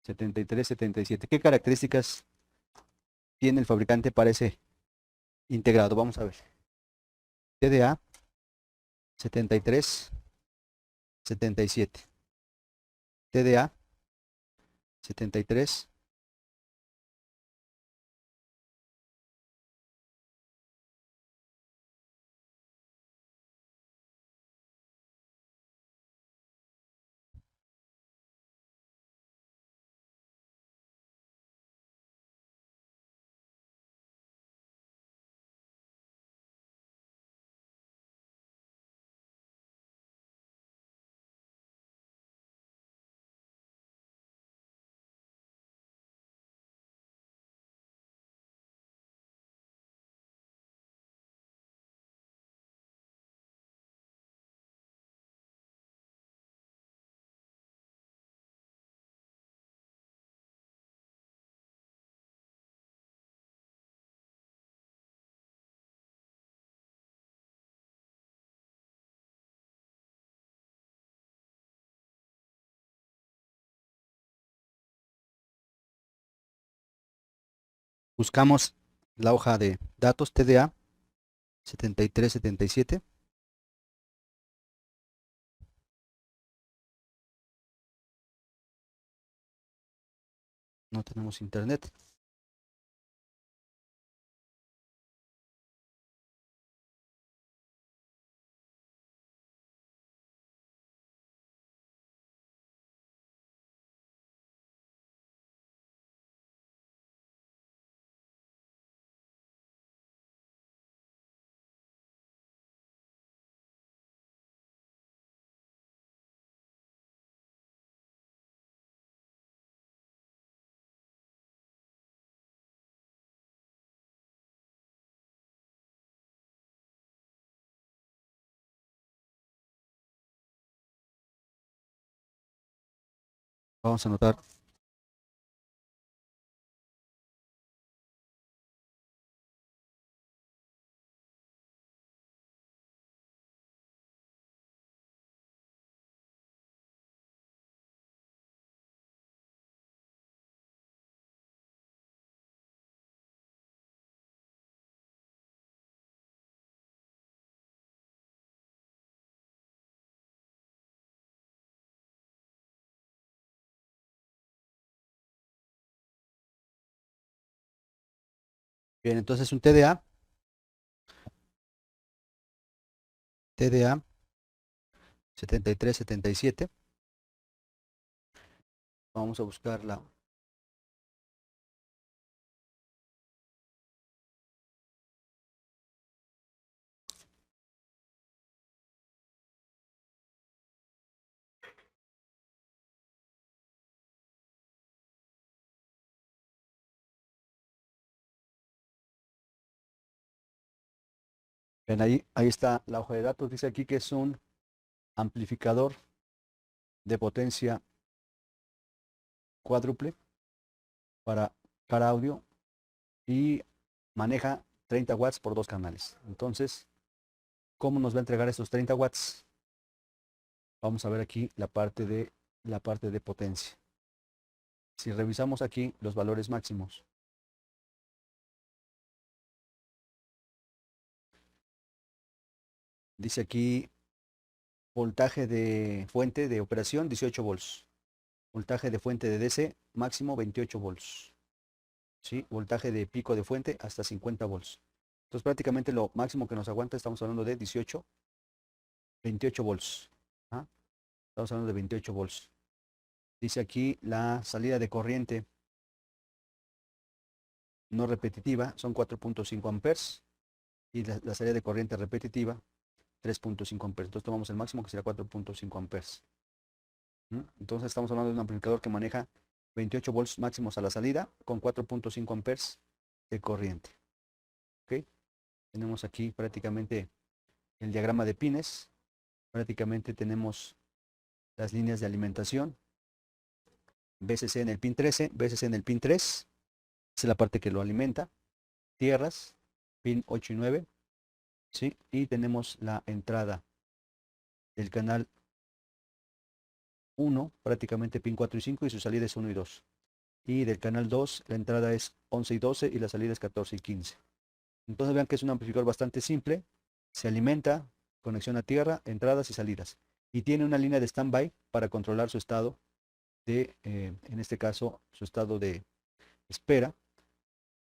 7377. ¿Qué características tiene el fabricante para ese integrado? Vamos a ver. TDA 7377. TDA 73. Buscamos la hoja de datos TDA 7377. No tenemos internet. Vamos a anotar. Bien, entonces un TDA 7377. Vamos a buscarla. Bien, ahí está la hoja de datos. Dice aquí que es un amplificador de potencia cuádruple para cara audio y maneja 30 watts por 2 canales. Entonces, ¿cómo nos va a entregar estos 30 watts? Vamos a ver aquí la parte de potencia. Si revisamos aquí los valores máximos, dice aquí voltaje de fuente de operación 18 volts. Voltaje de fuente de DC máximo 28 volts. ¿Sí? Voltaje de pico de fuente hasta 50 volts. Entonces prácticamente lo máximo que nos aguanta, estamos hablando de 18, 28 volts. ¿Ah? Estamos hablando de 28 volts. Dice aquí la salida de corriente no repetitiva son 4.5 amperes y la salida de corriente repetitiva 3.5 amperes. Entonces tomamos el máximo que será 4.5 amperes. Entonces estamos hablando de un amplificador que maneja 28 volts máximos a la salida con 4.5 amperes de corriente. ¿Ok? Tenemos aquí prácticamente el diagrama de pines. Prácticamente tenemos las líneas de alimentación. VCC en el pin 13, VCC en el pin 3. Esa es la parte que lo alimenta. Tierras, pin 8 y 9. ¿Sí? Y tenemos la entrada del canal 1, prácticamente pin 4 y 5, y su salida es 1 y 2. Y del canal 2, la entrada es 11 y 12 y la salida es 14 y 15. Entonces vean que es un amplificador bastante simple. Se alimenta, conexión a tierra, entradas y salidas. Y tiene una línea de standby para controlar su estado de, en este caso, su estado de espera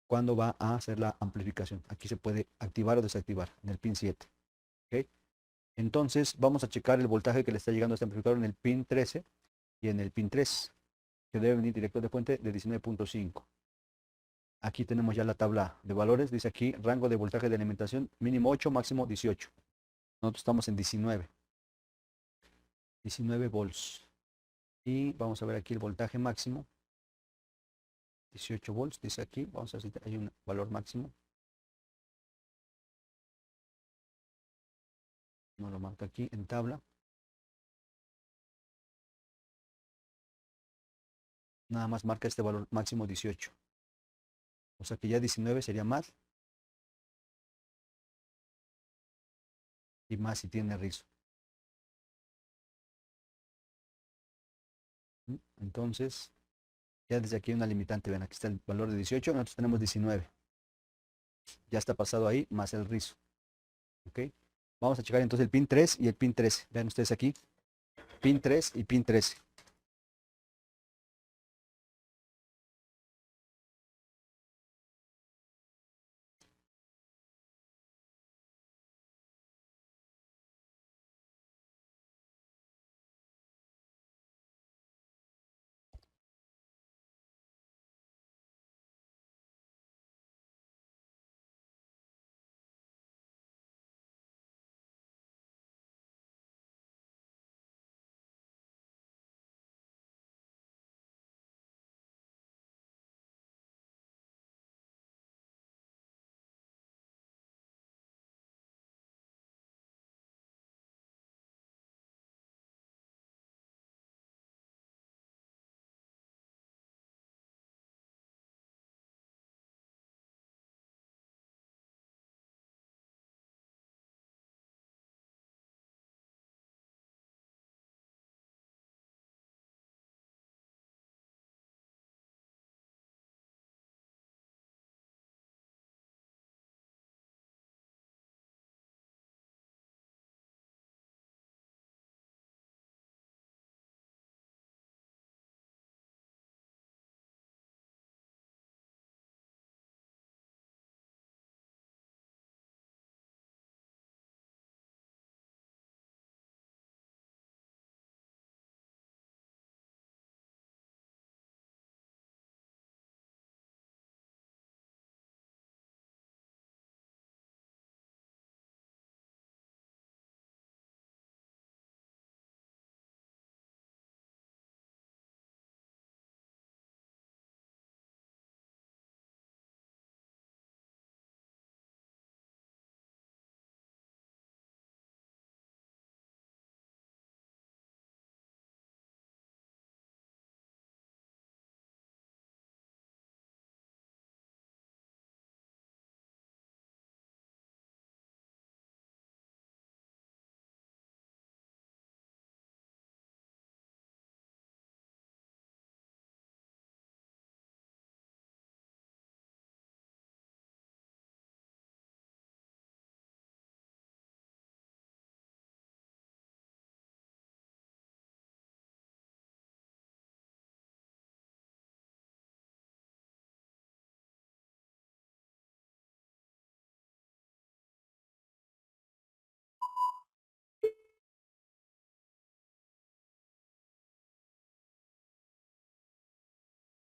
cuando va a hacer la amplificación. Aquí se puede activar o desactivar en el pin 7. ¿Ok? Entonces vamos a checar el voltaje que le está llegando a este amplificador en el pin 13 y en el pin 3, que debe venir directo de fuente de 19.5. Aquí tenemos ya la tabla de valores. Dice aquí rango de voltaje de alimentación mínimo 8, máximo 18. Nosotros estamos en 19. 19 volts. Y vamos a ver aquí el voltaje máximo. 18 volts, dice aquí. Vamos a ver si hay un valor máximo. No lo marca aquí en tabla. Nada más marca este valor máximo 18. O sea que ya 19 sería más. Y más si tiene rizo. Entonces, ya desde aquí hay una limitante. Ven, aquí está el valor de 18. Nosotros tenemos 19. Ya está pasado ahí, más el rizo. ¿Ok? Vamos a checar entonces el pin 3 y el pin 13. Vean ustedes aquí. Pin 3 y pin 13.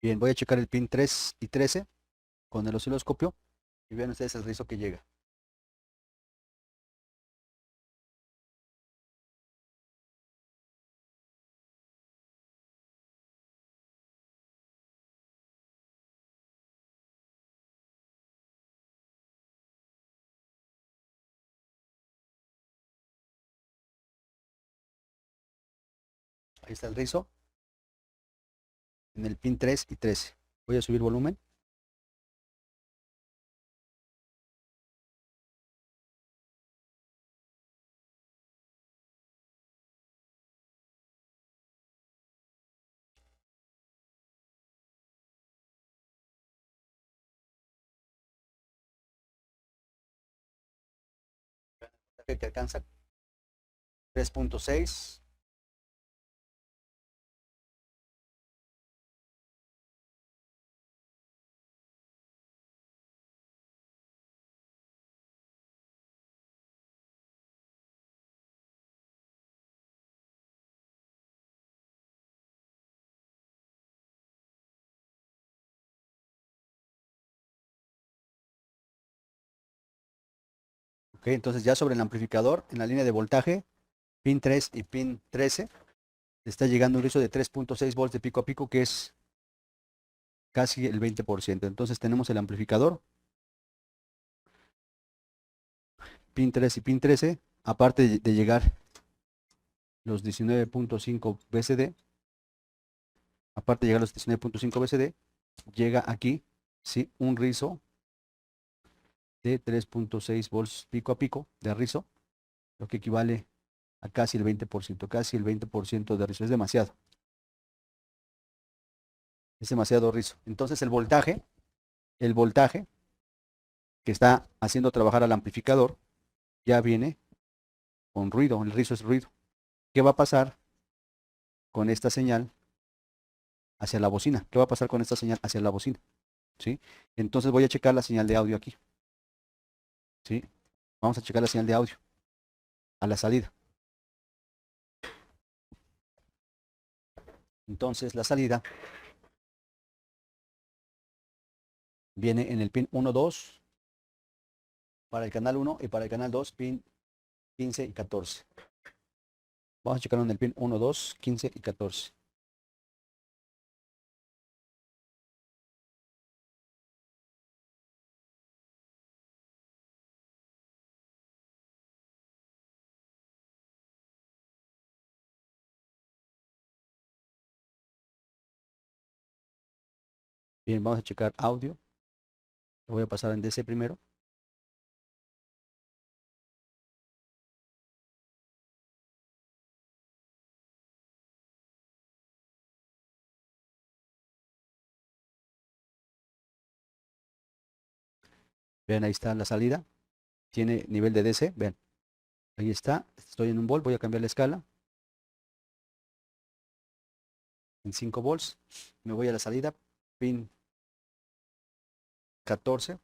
Bien, voy a checar el pin 3 y 13 con el osciloscopio y vean ustedes el rizo que llega. Ahí está el rizo en el pin 3 y 13. Voy a subir volumen. Que alcanza 3.6. Ok, entonces ya sobre el amplificador, en la línea de voltaje, pin 3 y pin 13, está llegando un rizo de 3.6 volts de pico a pico, que es casi el 20%. Entonces tenemos el amplificador, pin 3 y pin 13, aparte de llegar los 19.5 BCD, aparte de llegar los 19.5 BCD, llega aquí, sí, un rizo de 3.6 volts pico a pico de rizo, lo que equivale a casi el 20%, casi el 20% de rizo. Es demasiado. Es demasiado rizo. Entonces el voltaje que está haciendo trabajar al amplificador ya viene con ruido. El rizo es ruido. ¿Qué va a pasar con esta señal hacia la bocina? ¿Qué va a pasar con esta señal hacia la bocina? ¿Sí? Entonces voy a checar la señal de audio aquí. ¿Sí? Vamos a checar la señal de audio a la salida. Entonces la salida viene en el pin 1, 2 para el canal 1 y para el canal 2 pin 15 y 14. Vamos a checarlo en el pin 1, 2, 15 y 14. Bien, vamos a checar audio. Lo voy a pasar en DC primero. Vean, ahí está la salida. Tiene nivel de DC. Vean, ahí está. Estoy en 1 volt. Voy a cambiar la escala. En 5 volts. Me voy a la salida. Pin 14.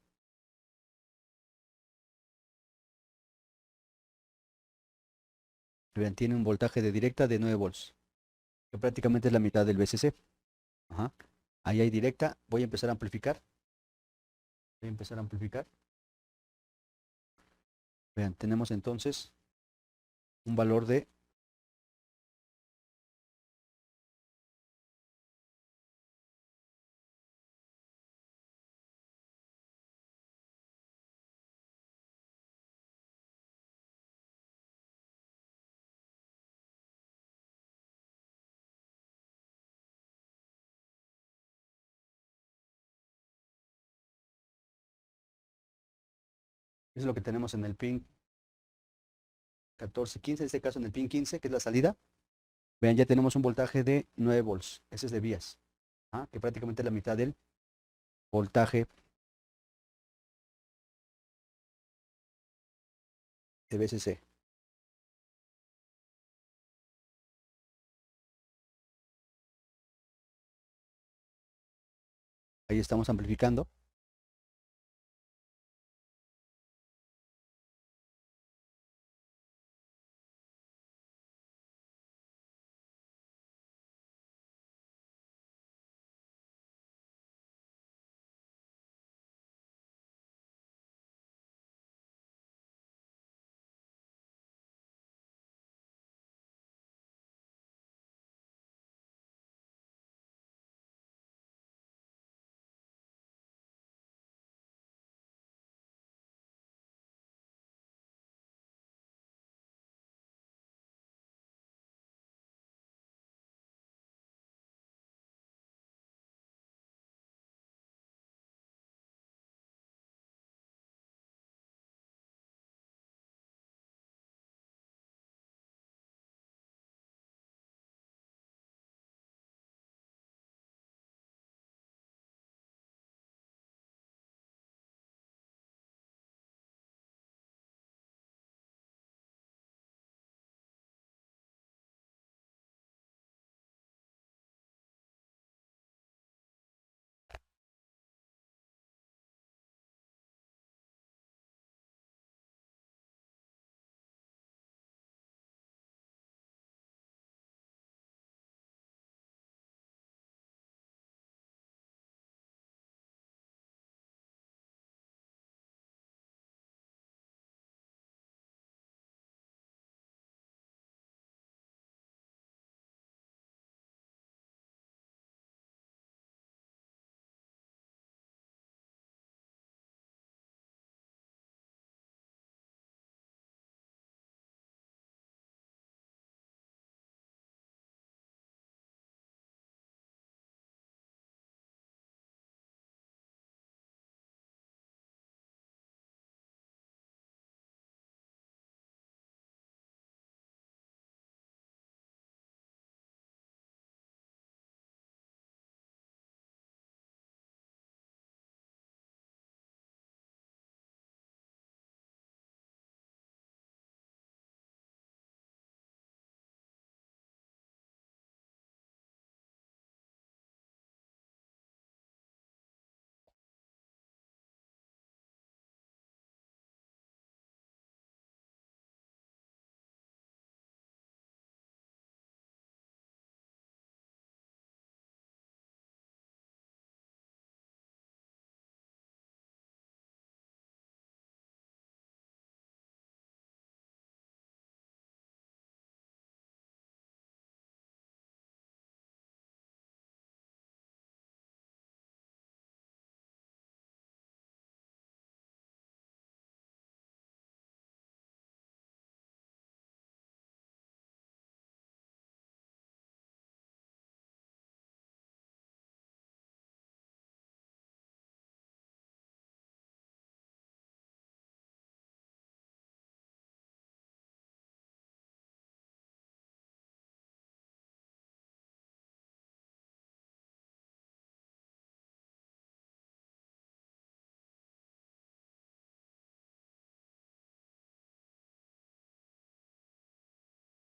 Vean, tiene un voltaje de directa de 9 volts, que prácticamente es la mitad del VCC. Ajá. Ahí hay directa. Voy a empezar a amplificar. Voy a empezar a amplificar. Vean, tenemos entonces un valor de es lo que tenemos en el pin 14, 15, en este caso en el pin 15, que es la salida. Vean, ya tenemos un voltaje de 9 volts. Ese es de vías, que prácticamente es la mitad del voltaje de VCC. Ahí estamos amplificando.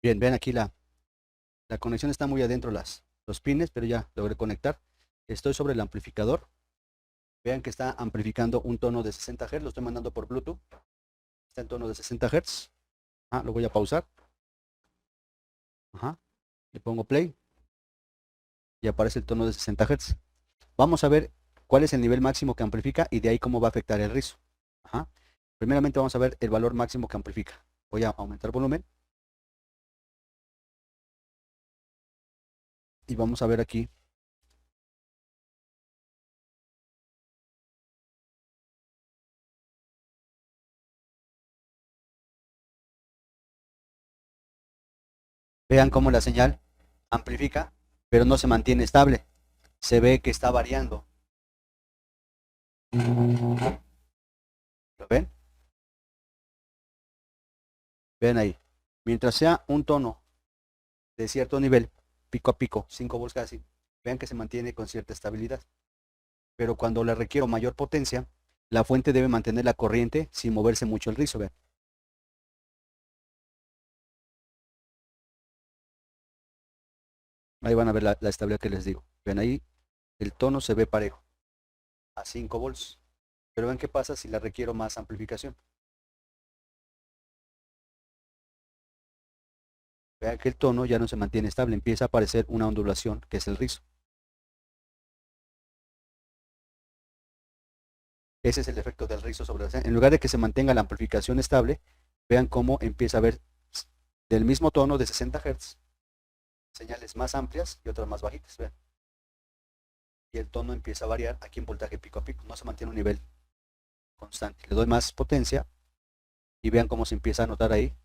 Bien, vean aquí la conexión está muy adentro los pines, pero ya logré conectar. Estoy sobre el amplificador. Vean que está amplificando un tono de 60 Hz. Lo estoy mandando por Bluetooth. Está en tono de 60 Hz. Lo voy a pausar. Ajá. Le pongo play y aparece el tono de 60 Hz. Vamos a ver cuál es el nivel máximo que amplifica y de ahí cómo va a afectar el rizo. Ajá. Primeramente vamos a ver el valor máximo que amplifica. Voy a aumentar volumen. Y vamos a ver aquí. Vean cómo la señal amplifica, pero no se mantiene estable. Se ve que está variando. ¿Lo ven? Vean ahí. Mientras sea un tono de cierto nivel, pico a pico, 5 volts casi, vean que se mantiene con cierta estabilidad. Pero cuando le requiero mayor potencia, la fuente debe mantener la corriente sin moverse mucho el rizo. Vean. Ahí van a ver la estabilidad que les digo. Ven ahí, el tono se ve parejo, a 5 volts. Pero ven qué pasa si le requiero más amplificación. Vean que el tono ya no se mantiene estable, empieza a aparecer una ondulación, que es el rizo. Ese es el efecto del rizo sobre la señal. En lugar de que se mantenga la amplificación estable, vean cómo empieza a ver del mismo tono de 60 Hz, señales más amplias y otras más bajitas. Vean. Y el tono empieza a variar aquí en voltaje pico a pico, no se mantiene un nivel constante. Le doy más potencia y vean cómo se empieza a notar ahí.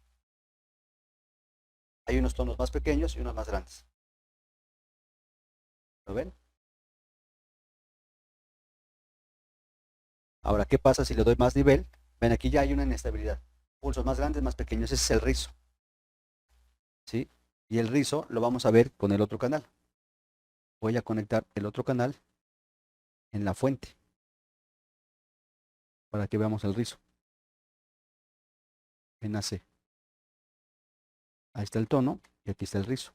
Hay unos tonos más pequeños y unos más grandes. ¿Lo ven? Ahora, ¿qué pasa si le doy más nivel? Ven, aquí ya hay una inestabilidad. Pulsos más grandes, más pequeños. Ese es el rizo. ¿Sí? Y el rizo lo vamos a ver con el otro canal. Voy a conectar el otro canal en la fuente para que veamos el rizo. En AC. Ahí está el tono y aquí está el rizo.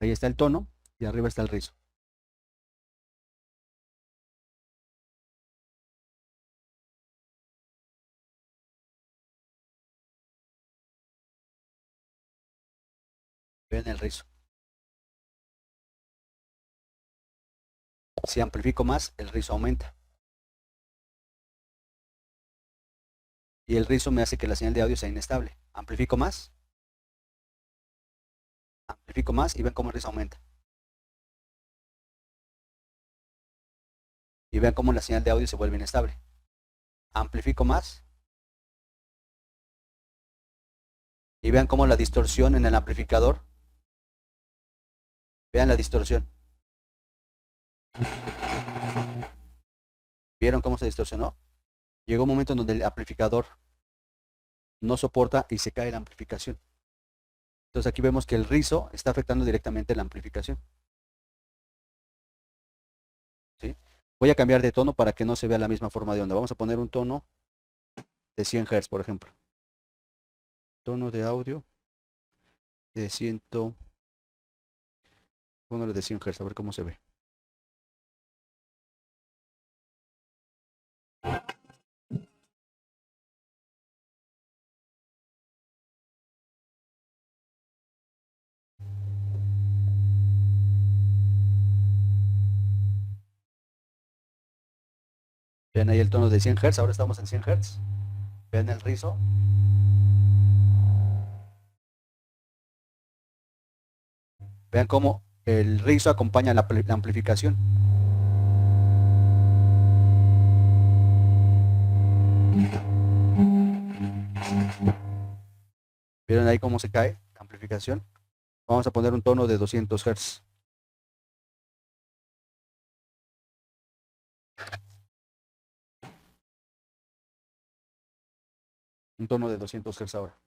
Ahí está el tono y arriba está el rizo. Ven el rizo. Si amplifico más, el rizo aumenta. Y el rizo me hace que la señal de audio sea inestable. Amplifico más y ven cómo el rizo aumenta. Y vean cómo la señal de audio se vuelve inestable. Amplifico más y vean cómo la distorsión en el amplificador. Vean la distorsión. ¿Vieron cómo se distorsionó? Llegó un momento en donde el amplificador no soporta y se cae la amplificación. Entonces aquí vemos que el rizo está afectando directamente la amplificación. ¿Sí? Voy a cambiar de tono para que no se vea la misma forma de onda. Vamos a poner un tono de 100 Hz, por ejemplo. Tono de audio de 100. Póngale de 100 Hz, a ver cómo se ve. Vean ahí el tono de 100 Hz, ahora estamos en 100 Hz. Vean el rizo. Vean cómo el rizo acompaña la amplificación. ¿Vieron ahí cómo se cae la amplificación? Vamos a poner un tono de 200 Hz. Un tono de 200 Hz ahora.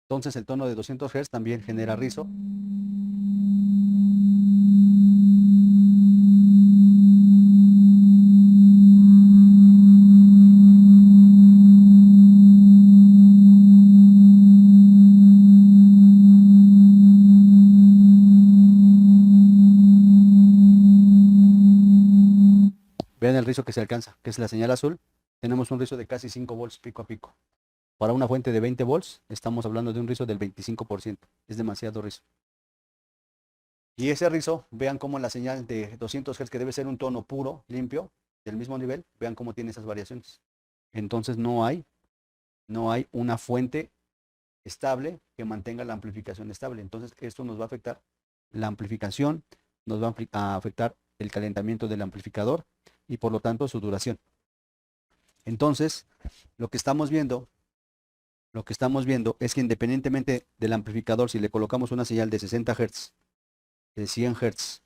Entonces el tono de 200 Hz también genera rizo. Vean el rizo que se alcanza, que es la señal azul. Tenemos un rizo de casi 5 volts pico a pico. Para una fuente de 20 volts, estamos hablando de un rizo del 25%. Es demasiado rizo. Y ese rizo, vean cómo la señal de 200 Hz, que debe ser un tono puro, limpio, del mismo nivel, vean cómo tiene esas variaciones. Entonces no hay una fuente estable que mantenga la amplificación estable. Entonces esto nos va a afectar la amplificación, nos va a afectar el calentamiento del amplificador y por lo tanto su duración. Entonces, lo que estamos viendo es que independientemente del amplificador, si le colocamos una señal de 60 Hz, de 100 Hz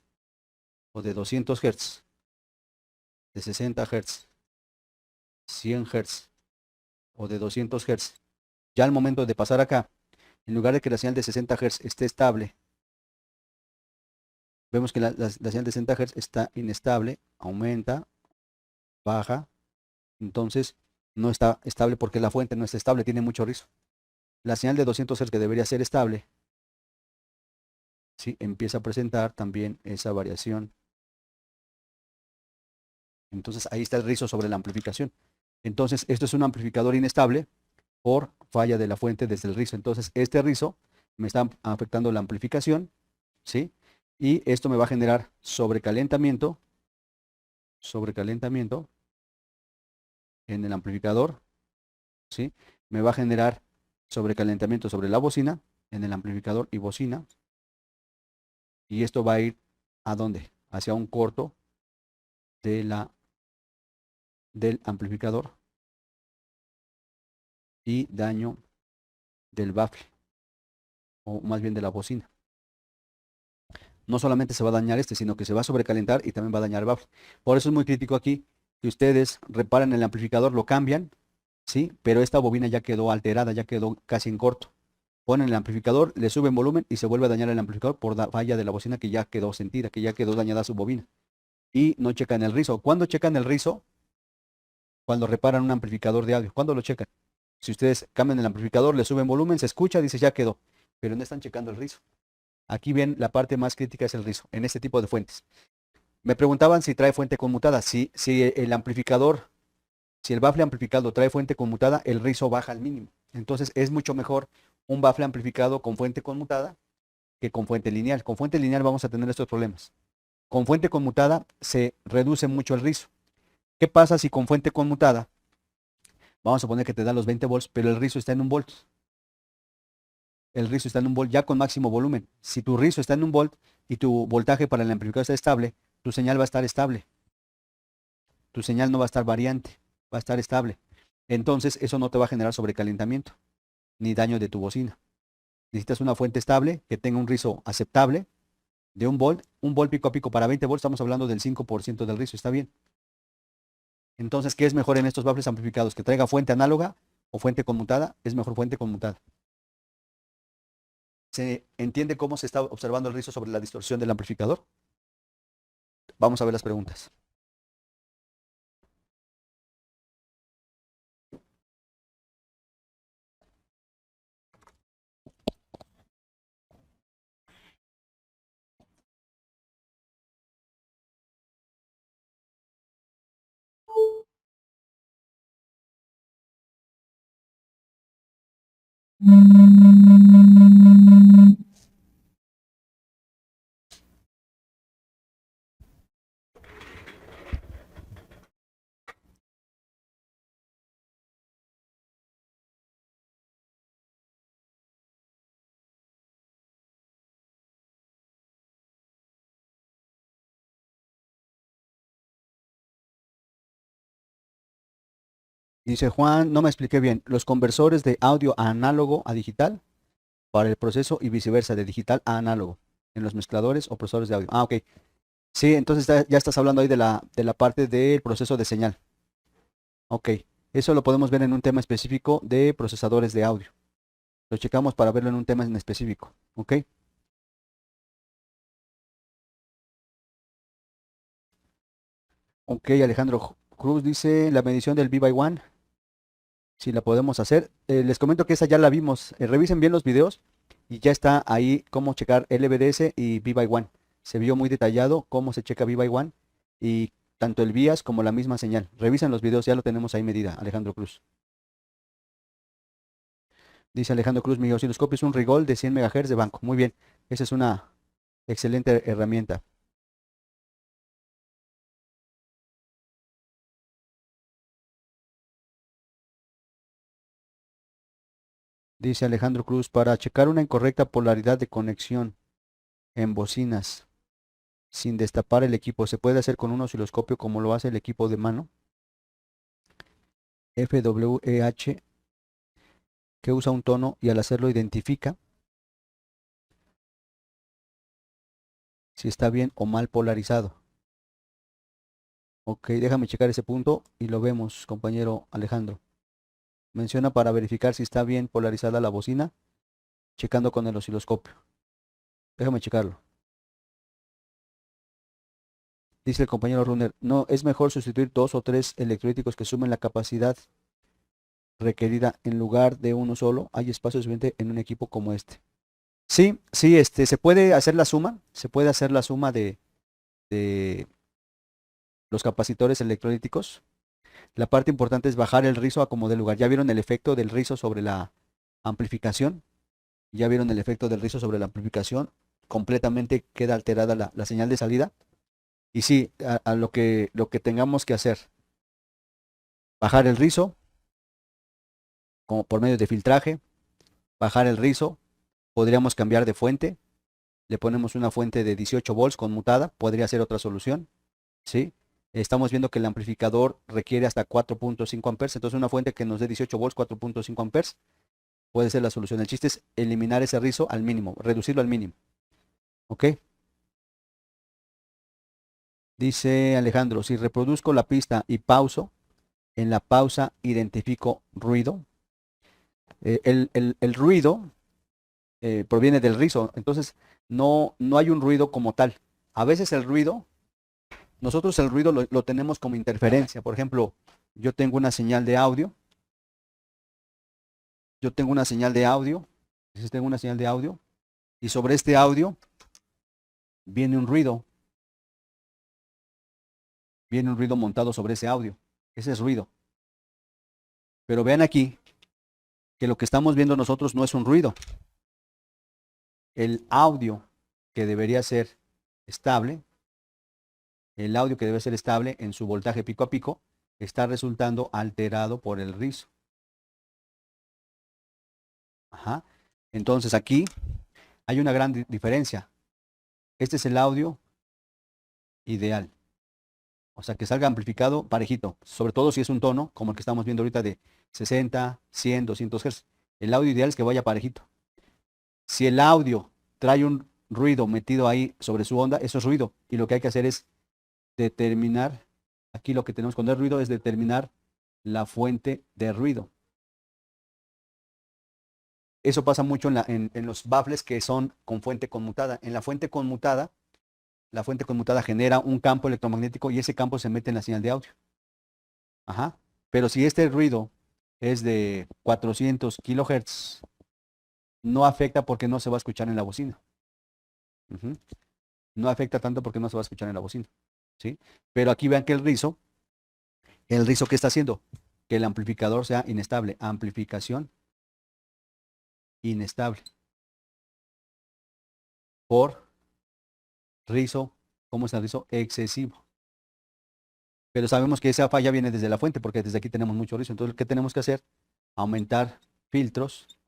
o de 200 Hz, de 60 Hz, 100 Hz o de 200 Hz, ya al momento de pasar acá, en lugar de que la señal de 60 Hz esté estable, vemos que la señal de 60 Hz está inestable, aumenta, baja, entonces no está estable porque la fuente no está estable, tiene mucho rizo. La señal de 200 Hz, que debería ser estable, ¿sí?, empieza a presentar también esa variación. Entonces ahí está el rizo sobre la amplificación. Entonces esto es un amplificador inestable por falla de la fuente desde el rizo. Entonces este rizo me está afectando la amplificación, ¿sí? Y esto me va a generar sobrecalentamiento en el amplificador, ¿sí? Me va a generar sobrecalentamiento sobre la bocina, en el amplificador y bocina. Y esto va a ir ¿a dónde? Hacia un corto del amplificador y daño del baffle, o más bien de la bocina. No solamente se va a dañar este, sino que se va a sobrecalentar y también va a dañar el baffle. Por eso es muy crítico aquí que ustedes reparen el amplificador, lo cambian, ¿sí? Pero esta bobina ya quedó alterada, ya quedó casi en corto. Ponen el amplificador, le suben volumen y se vuelve a dañar el amplificador por la falla de la bocina que ya quedó sentida, que ya quedó dañada su bobina. Y no checan el rizo. ¿Cuándo checan el rizo? Cuando reparan un amplificador de audio. ¿Cuándo lo checan? Si ustedes cambian el amplificador, le suben volumen, se escucha, dice ya quedó. Pero no están checando el rizo. Aquí ven, la parte más crítica es el rizo, en este tipo de fuentes. Me preguntaban si trae fuente conmutada. Si el amplificador, si el bafle amplificado trae fuente conmutada, el rizo baja al mínimo. Entonces es mucho mejor un bafle amplificado con fuente conmutada que con fuente lineal. Con fuente lineal vamos a tener estos problemas. Con fuente conmutada se reduce mucho el rizo. ¿Qué pasa si con fuente conmutada, vamos a poner que te da los 20 volts, pero el rizo está en 1 volt? El rizo está en 1 volt ya con máximo volumen. Si tu rizo está en 1 volt y tu voltaje para el amplificador está estable, tu señal va a estar estable. Tu señal no va a estar variante, va a estar estable. Entonces eso no te va a generar sobrecalentamiento ni daño de tu bocina. Necesitas una fuente estable que tenga un rizo aceptable de 1 volt pico a pico. Para 20 volts estamos hablando del 5% del rizo, está bien. Entonces, ¿qué es mejor en estos baffles amplificados? ¿Que traiga fuente análoga o fuente conmutada? Es mejor fuente conmutada. ¿Se entiende cómo se está observando el rizo sobre la distorsión del amplificador? Vamos a ver las preguntas. Dice Juan, no me expliqué bien. Los conversores de audio análogo a digital para el proceso y viceversa, de digital a análogo, en los mezcladores o procesadores de audio. Ah, ok. Sí, entonces ya estás hablando ahí de la parte del proceso de señal. Ok. Eso lo podemos ver en un tema específico de procesadores de audio. Lo checamos para verlo en un tema en específico. Ok. Ok, Alejandro Cruz dice la medición del V by One, si la podemos hacer. Les comento que esa ya la vimos. Revisen bien los videos y ya está ahí cómo checar LVDS y V by One. Se vio muy detallado cómo se checa V by One y tanto el vías como la misma señal. Revisen los videos, ya lo tenemos ahí medida, Alejandro Cruz. Dice Alejandro Cruz, mi osciloscopio es un Rigol de 100 MHz de banco. Muy bien, esa es una excelente herramienta. Dice Alejandro Cruz, para checar una incorrecta polaridad de conexión en bocinas sin destapar el equipo, ¿se puede hacer con un osciloscopio como lo hace el equipo de mano? FWEH, que usa un tono y al hacerlo identifica si está bien o mal polarizado. Ok, déjame checar ese punto y lo vemos, compañero Alejandro. Menciona para verificar si está bien polarizada la bocina, checando con el osciloscopio. Déjame checarlo. Dice el compañero Runner, no, es mejor sustituir 2 o 3 electrolíticos que sumen la capacidad requerida en lugar de uno solo. Hay espacio suficiente en un equipo como este. Sí, sí, se puede hacer la suma, se puede hacer la suma de los capacitores electrolíticos. La parte importante es bajar el rizo a como de lugar. ¿Ya vieron el efecto del rizo sobre la amplificación? ¿Ya vieron el efecto del rizo sobre la amplificación? Completamente queda alterada la señal de salida. Y sí, a lo que tengamos que hacer, bajar el rizo, como por medio de filtraje, bajar el rizo, podríamos cambiar de fuente, le ponemos una fuente de 18 volts conmutada, podría ser otra solución, ¿sí? Estamos viendo que el amplificador requiere hasta 4.5 amperes, entonces una fuente que nos dé 18 volts, 4.5 amperes, puede ser la solución. El chiste es eliminar ese rizo al mínimo, reducirlo al mínimo, ¿ok? Dice Alejandro, si reproduzco la pista y pauso, en la pausa identifico ruido. El ruido proviene del rizo, entonces no hay un ruido como tal. A veces nosotros el ruido lo tenemos como interferencia. Por ejemplo, yo tengo una señal de audio, yo tengo una señal de audio, tengo una señal de audio, y sobre este audio viene un ruido, montado sobre ese audio. Ese es ruido. Pero vean aquí que lo que estamos viendo nosotros no es un ruido. El audio que debería ser estable, el audio que debe ser estable en su voltaje pico a pico, está resultando alterado por el rizo. Ajá. Entonces aquí hay una gran diferencia. Este es el audio ideal. O sea, que salga amplificado parejito, sobre todo si es un tono, como el que estamos viendo ahorita de 60, 100, 200 Hz. El audio ideal es que vaya parejito. Si el audio trae un ruido metido ahí sobre su onda, eso es ruido. Y lo que hay que hacer es determinar, aquí lo que tenemos con el ruido es determinar la fuente de ruido. Eso pasa mucho en los baffles que son con fuente conmutada. En la fuente conmutada genera un campo electromagnético y ese campo se mete en la señal de audio. Ajá. Pero si este ruido es de 400 kilohertz, no afecta porque no se va a escuchar en la bocina. Ujú. No afecta tanto porque no se va a escuchar en la bocina. ¿Sí? Pero aquí vean que el rizo ¿qué está haciendo? Que el amplificador sea inestable. Amplificación inestable. Por rizo, ¿cómo es el rizo? Excesivo. Pero sabemos que esa falla viene desde la fuente, porque desde aquí tenemos mucho rizo. Entonces, ¿qué tenemos que hacer? Aumentar filtros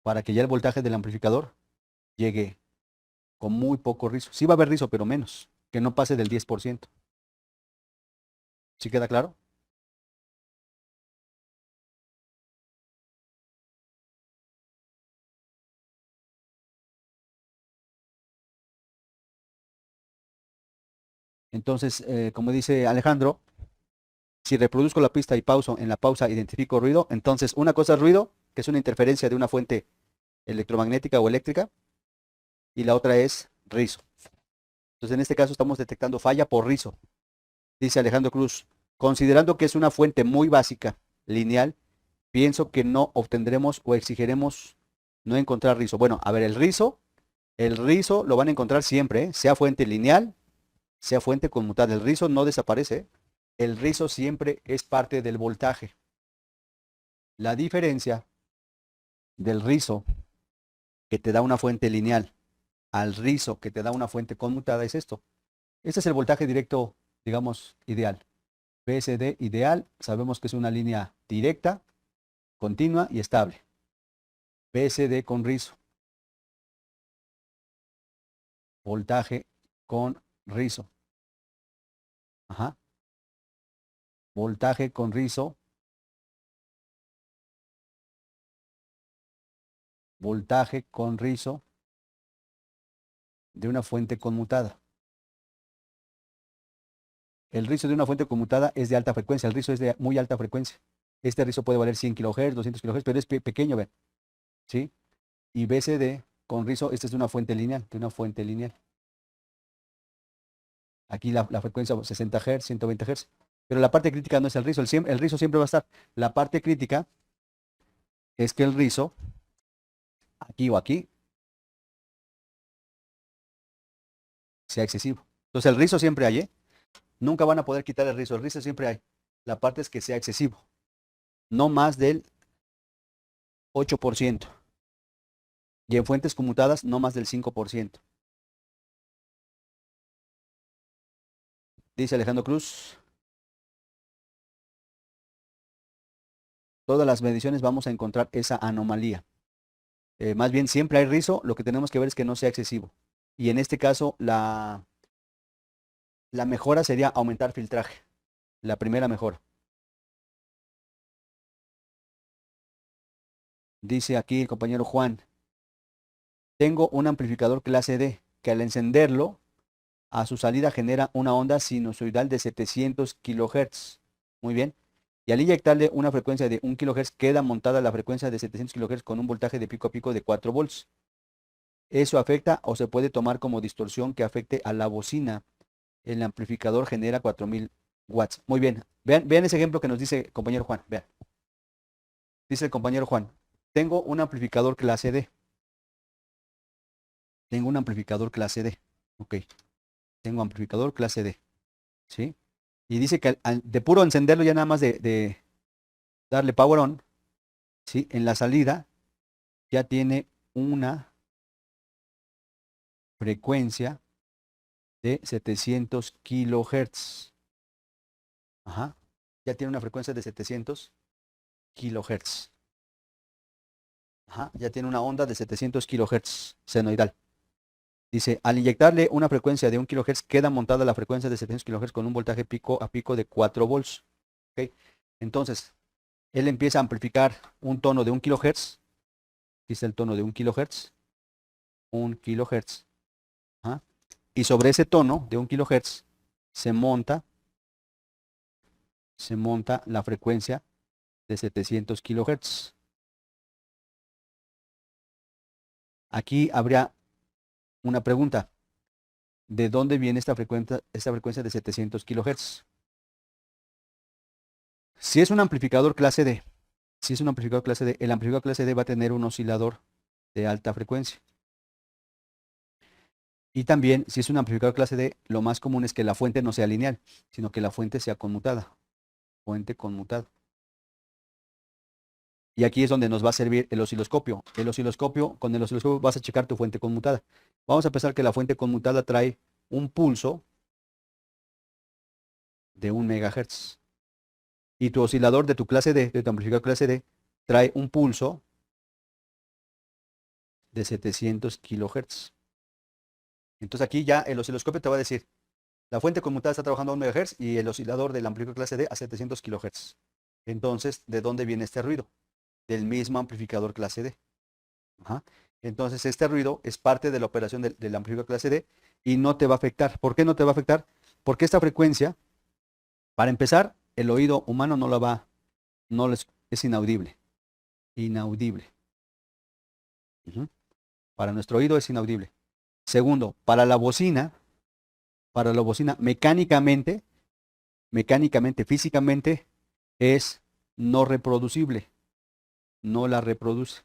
para que ya el voltaje del amplificador llegue con muy poco rizo. Sí va a haber rizo, pero menos, que no pase del 10%. ¿Sí queda claro? Entonces, como dice Alejandro, si reproduzco la pista y pauso, en la pausa identifico ruido, entonces una cosa es ruido, que es una interferencia de una fuente electromagnética o eléctrica, y la otra es rizo. Entonces, en este caso estamos detectando falla por rizo. Dice Alejandro Cruz, considerando que es una fuente muy básica, lineal, pienso que no obtendremos o exigiremos no encontrar rizo. Bueno, a ver, el rizo lo van a encontrar siempre, ¿eh? Sea fuente lineal, sea fuente conmutada. El rizo no desaparece, ¿eh? El rizo siempre es parte del voltaje. La diferencia del rizo que te da una fuente lineal al rizo que te da una fuente conmutada es esto. Este es el voltaje directo, digamos, ideal. PSD ideal, sabemos que es una línea directa, continua y estable. PSD con rizo. Voltaje con rizo. Ajá. Voltaje con rizo. Voltaje con rizo de una fuente conmutada. El rizo de una fuente conmutada es de alta frecuencia. El rizo es de muy alta frecuencia. Este rizo puede valer 100 kHz, 200 kHz, pero es pequeño, ¿ven? ¿Sí? Y BCD con rizo, esta es de una fuente lineal, de una fuente lineal. Aquí la frecuencia 60 Hz, 120 Hz. Pero la parte crítica no es el rizo. El rizo siempre va a estar. La parte crítica es que el rizo, aquí o aquí, sea excesivo. Entonces el rizo siempre hay, ¿eh? Nunca van a poder quitar el rizo siempre hay. La parte es que sea excesivo. No más del 8%. Y en fuentes conmutadas, no más del 5%. Dice Alejandro Cruz, todas las mediciones vamos a encontrar esa anomalía. Más bien siempre hay rizo, lo que tenemos que ver es que no sea excesivo. Y en este caso, la mejora sería aumentar filtraje. La primera mejora. Dice aquí el compañero Juan, tengo un amplificador clase D que al encenderlo a su salida genera una onda sinusoidal de 700 kHz. Muy bien. Y al inyectarle una frecuencia de 1 kHz queda montada la frecuencia de 700 kHz con un voltaje de pico a pico de 4 volts. Eso afecta o se puede tomar como distorsión que afecte a la bocina. El amplificador genera 4000 watts. Muy bien. Vean ese ejemplo que nos dice el compañero Juan. Vean. Dice el compañero Juan, tengo un amplificador clase D. Tengo un amplificador clase D. Ok. Tengo amplificador clase D. ¿Sí? Y dice que de puro encenderlo ya nada más de darle power on, ¿sí? En la salida ya tiene una frecuencia de 700 kilohertz. Ajá. Ya tiene una frecuencia de 700 kilohertz. Ajá. Ya tiene una onda de 700 kilohertz senoidal. Dice, al inyectarle una frecuencia de 1 kHz, queda montada la frecuencia de 700 kHz con un voltaje pico a pico de 4 volts. ¿Ok? Entonces, él empieza a amplificar un tono de 1 kHz. Aquí está el tono de 1 kHz. 1 kHz. ¿Ah? Y sobre ese tono de 1 kHz se monta la frecuencia de 700 kHz. Aquí habría una pregunta. ¿De dónde viene esta frecuencia de 700 kHz? Si es un amplificador clase D, si es un amplificador clase D, el amplificador clase D va a tener un oscilador de alta frecuencia. Y también, si es un amplificador clase D, lo más común es que la fuente no sea lineal, sino que la fuente sea conmutada. Fuente conmutada. Y aquí es donde nos va a servir el osciloscopio. Con el osciloscopio vas a checar tu fuente conmutada. Vamos a pensar que la fuente conmutada trae un pulso de 1 MHz. Y tu oscilador de tu clase D, de tu amplificador clase D, trae un pulso de 700 kHz. Entonces aquí ya el osciloscopio te va a decir, la fuente conmutada está trabajando a 1 MHz y el oscilador del amplificador clase D a 700 kHz. Entonces, ¿de dónde viene este ruido? Del mismo amplificador clase D. Ajá. Entonces, este ruido es parte de la operación del amplificador clase D y no te va a afectar. ¿Por qué no te va a afectar? Porque esta frecuencia, para empezar, el oído humano no la va, es inaudible. Inaudible. Ujú. Para nuestro oído es inaudible. Segundo, para la bocina, mecánicamente, físicamente, es no reproducible. No la reproduce.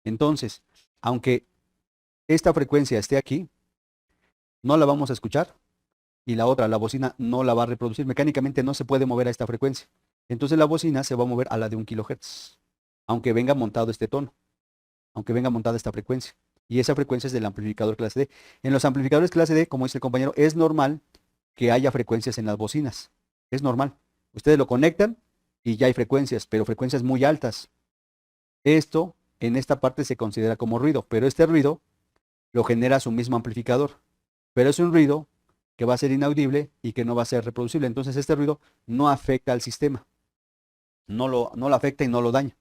Entonces, aunque esta frecuencia esté aquí, no la vamos a escuchar y la otra, la bocina, no la va a reproducir. Mecánicamente no se puede mover a esta frecuencia. Entonces la bocina se va a mover a la de 1 kHz, aunque venga montado este tono, aunque venga montada esta frecuencia. Y esa frecuencia es del amplificador clase D. En los amplificadores clase D, como dice el compañero, es normal que haya frecuencias en las bocinas. Es normal. Ustedes lo conectan y ya hay frecuencias, pero frecuencias muy altas. Esto en esta parte se considera como ruido, pero este ruido lo genera su mismo amplificador. Pero es un ruido que va a ser inaudible y que no va a ser reproducible. Entonces este ruido no afecta al sistema. No lo afecta y no lo daña.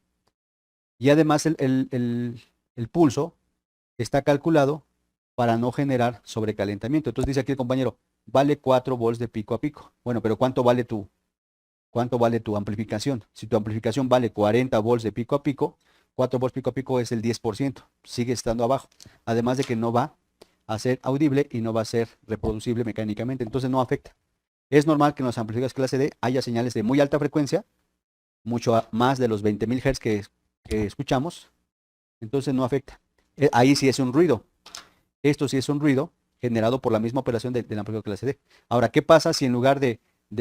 Y además el pulso está calculado para no generar sobrecalentamiento. Entonces dice aquí el compañero, vale 4 volts de pico a pico. Bueno, pero cuánto vale tu amplificación? Si tu amplificación vale 40 volts de pico a pico, 4 volts pico a pico es el 10%. Sigue estando abajo. Además de que no va a ser audible y no va a ser reproducible mecánicamente. Entonces no afecta. Es normal que en los amplificadores clase D haya señales de muy alta frecuencia, mucho más de los 20.000 Hz que escuchamos. Entonces no afecta. Ahí sí es un ruido. Esto sí es un ruido generado por la misma operación del amplificador clase D. Ahora, ¿qué pasa si en lugar de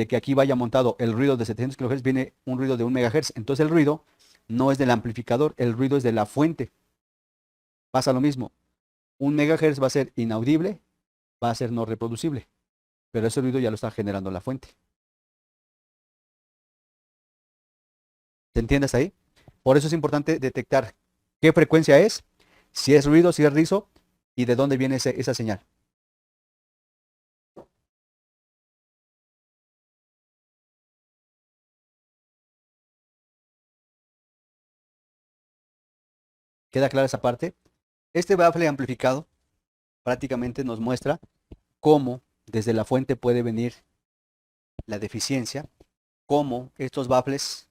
que aquí vaya montado el ruido de 700 kHz viene un ruido de 1 MHz? Entonces el ruido no es del amplificador, el ruido es de la fuente. Pasa lo mismo. 1 MHz va a ser inaudible, va a ser no reproducible, pero ese ruido ya lo está generando la fuente. ¿Te entiendes ahí? Por eso es importante detectar qué frecuencia es, si es ruido, si es rizo y de dónde viene esa señal. ¿Queda clara esa parte? Este baffle amplificado prácticamente nos muestra cómo desde la fuente puede venir la deficiencia, cómo estos baffles,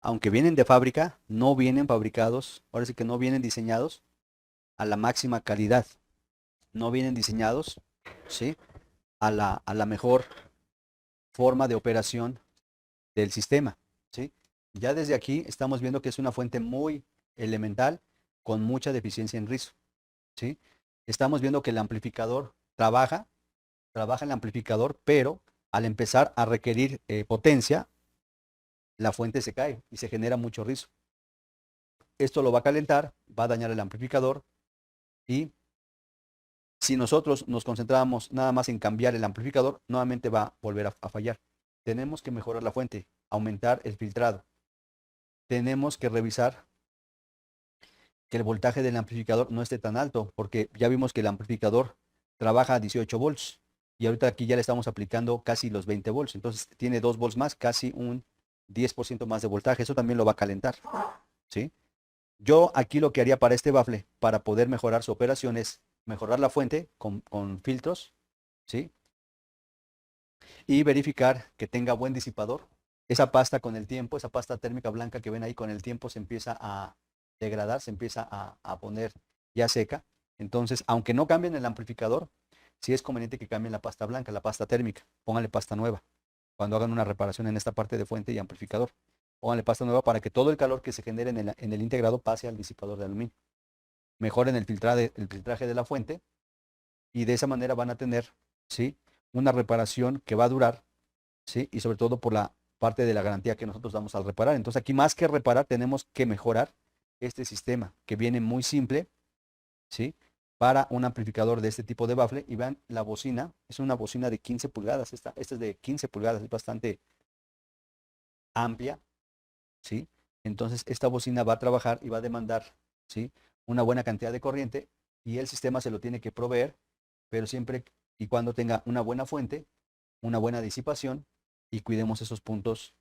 aunque vienen de fábrica, no vienen fabricados, ahora sí que no vienen diseñados a la máxima calidad, no vienen diseñados, ¿sí?, a la mejor forma de operación del sistema, ¿sí? Ya desde aquí estamos viendo que es una fuente muy elemental con mucha deficiencia en rizo, ¿sí? Estamos viendo que el amplificador trabaja el amplificador, pero al empezar a requerir potencia, la fuente se cae y se genera mucho rizo. Esto lo va a calentar, va a dañar el amplificador y si nosotros nos concentramos nada más en cambiar el amplificador, nuevamente va a volver a fallar. Tenemos que mejorar la fuente, aumentar el filtrado. Tenemos que revisar que el voltaje del amplificador no esté tan alto, porque ya vimos que el amplificador trabaja a 18 volts y ahorita aquí ya le estamos aplicando casi los 20 volts, entonces tiene 2 volts más, casi un 10% más de voltaje, eso también lo va a calentar, ¿sí? Yo aquí lo que haría para este bafle, para poder mejorar su operación, es mejorar la fuente con filtros, ¿sí? Y verificar que tenga buen disipador. Esa pasta con el tiempo, esa pasta térmica blanca que ven ahí con el tiempo se empieza a degradar, se empieza a poner ya seca. Entonces, aunque no cambien el amplificador, sí es conveniente que cambien la pasta blanca, la pasta térmica. Pónganle pasta nueva cuando hagan una reparación en esta parte de fuente y amplificador. Pónganle pasta nueva para que todo el calor que se genere en el integrado pase al disipador de aluminio. Mejoren el filtraje de la fuente y de esa manera van a tener, ¿sí?, una reparación que va a durar, ¿sí?, y sobre todo por la parte de la garantía que nosotros damos al reparar. Entonces aquí más que reparar tenemos que mejorar este sistema que viene muy simple, ¿sí? Para un amplificador de este tipo de bafle. Y vean la bocina, es una bocina de 15 pulgadas, esta es de 15 pulgadas, es bastante amplia, ¿sí? Entonces esta bocina va a trabajar y va a demandar, ¿sí? Una buena cantidad de corriente y el sistema se lo tiene que proveer, pero siempre y cuando tenga una buena fuente, una buena disipación y cuidemos esos puntos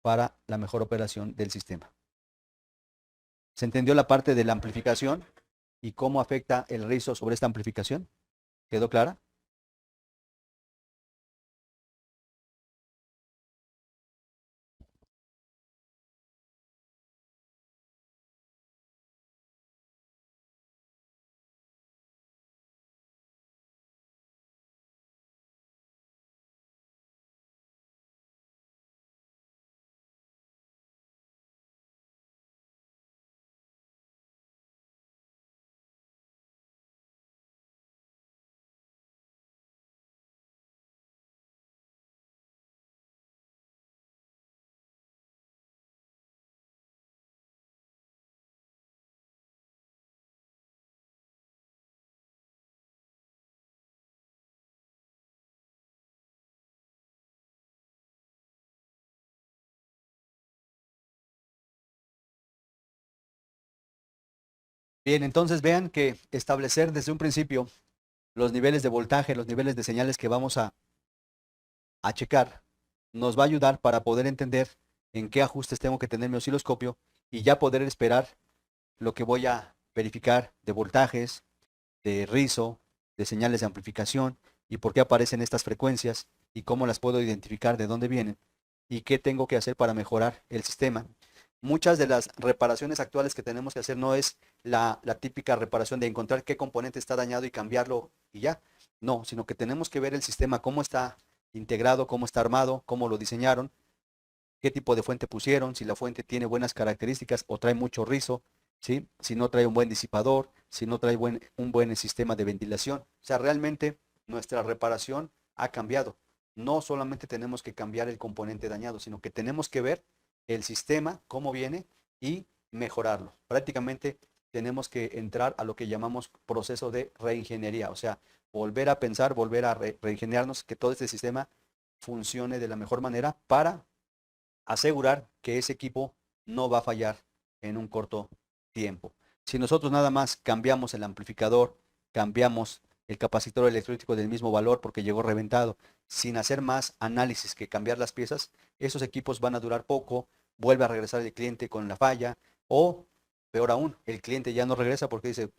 para la mejor operación del sistema. ¿Se entendió la parte de la amplificación y cómo afecta el rizo sobre esta amplificación? ¿Quedó clara? Bien, entonces vean que establecer desde un principio los niveles de voltaje, los niveles de señales que vamos a checar, nos va a ayudar para poder entender en qué ajustes tengo que tener mi osciloscopio y ya poder esperar lo que voy a verificar de voltajes, de rizo, de señales de amplificación y por qué aparecen estas frecuencias y cómo las puedo identificar, de dónde vienen y qué tengo que hacer para mejorar el sistema. Muchas de las reparaciones actuales que tenemos que hacer no es la típica reparación de encontrar qué componente está dañado y cambiarlo y ya. No, sino que tenemos que ver el sistema, cómo está integrado, cómo está armado, cómo lo diseñaron, qué tipo de fuente pusieron, si la fuente tiene buenas características o trae mucho rizo, ¿sí? Si no trae un buen disipador, si no trae un buen sistema de ventilación. O sea, realmente nuestra reparación ha cambiado. No solamente tenemos que cambiar el componente dañado, sino que tenemos que ver el sistema, cómo viene y mejorarlo. Prácticamente tenemos que entrar a lo que llamamos proceso de reingeniería, o sea, volver a pensar, volver a reingeniarnos, que todo este sistema funcione de la mejor manera para asegurar que ese equipo no va a fallar en un corto tiempo. Si nosotros nada más cambiamos el amplificador, cambiamos el capacitor electrólico del mismo valor porque llegó reventado, sin hacer más análisis que cambiar las piezas, esos equipos van a durar poco, vuelve a regresar el cliente con la falla o, peor aún, el cliente ya no regresa porque dice,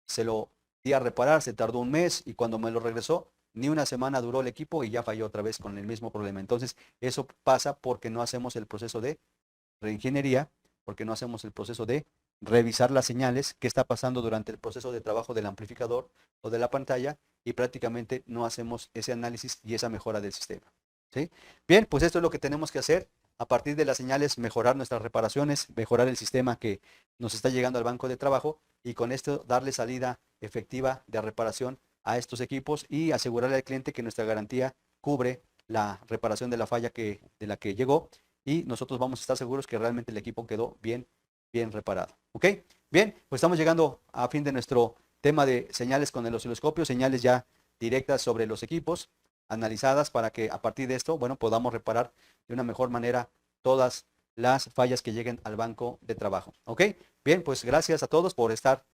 se lo di a reparar, se tardó un mes y cuando me lo regresó, ni una semana duró el equipo y ya falló otra vez con el mismo problema. Entonces, eso pasa porque no hacemos el proceso de reingeniería, porque no hacemos el proceso de revisar las señales, qué está pasando durante el proceso de trabajo del amplificador o de la pantalla y prácticamente no hacemos ese análisis y esa mejora del sistema. ¿Sí? Bien, pues esto es lo que tenemos que hacer. A partir de las señales, mejorar nuestras reparaciones, mejorar el sistema que nos está llegando al banco de trabajo y con esto darle salida efectiva de reparación a estos equipos y asegurarle al cliente que nuestra garantía cubre la reparación de la falla de la que llegó y nosotros vamos a estar seguros que realmente el equipo quedó bien reparado. ¿Ok? Bien, pues estamos llegando a fin de nuestro tema de señales con el osciloscopio, señales ya directas sobre los equipos, analizadas para que a partir de esto, bueno, podamos reparar de una mejor manera todas las fallas que lleguen al banco de trabajo. ¿Ok? Bien, pues gracias a todos por estar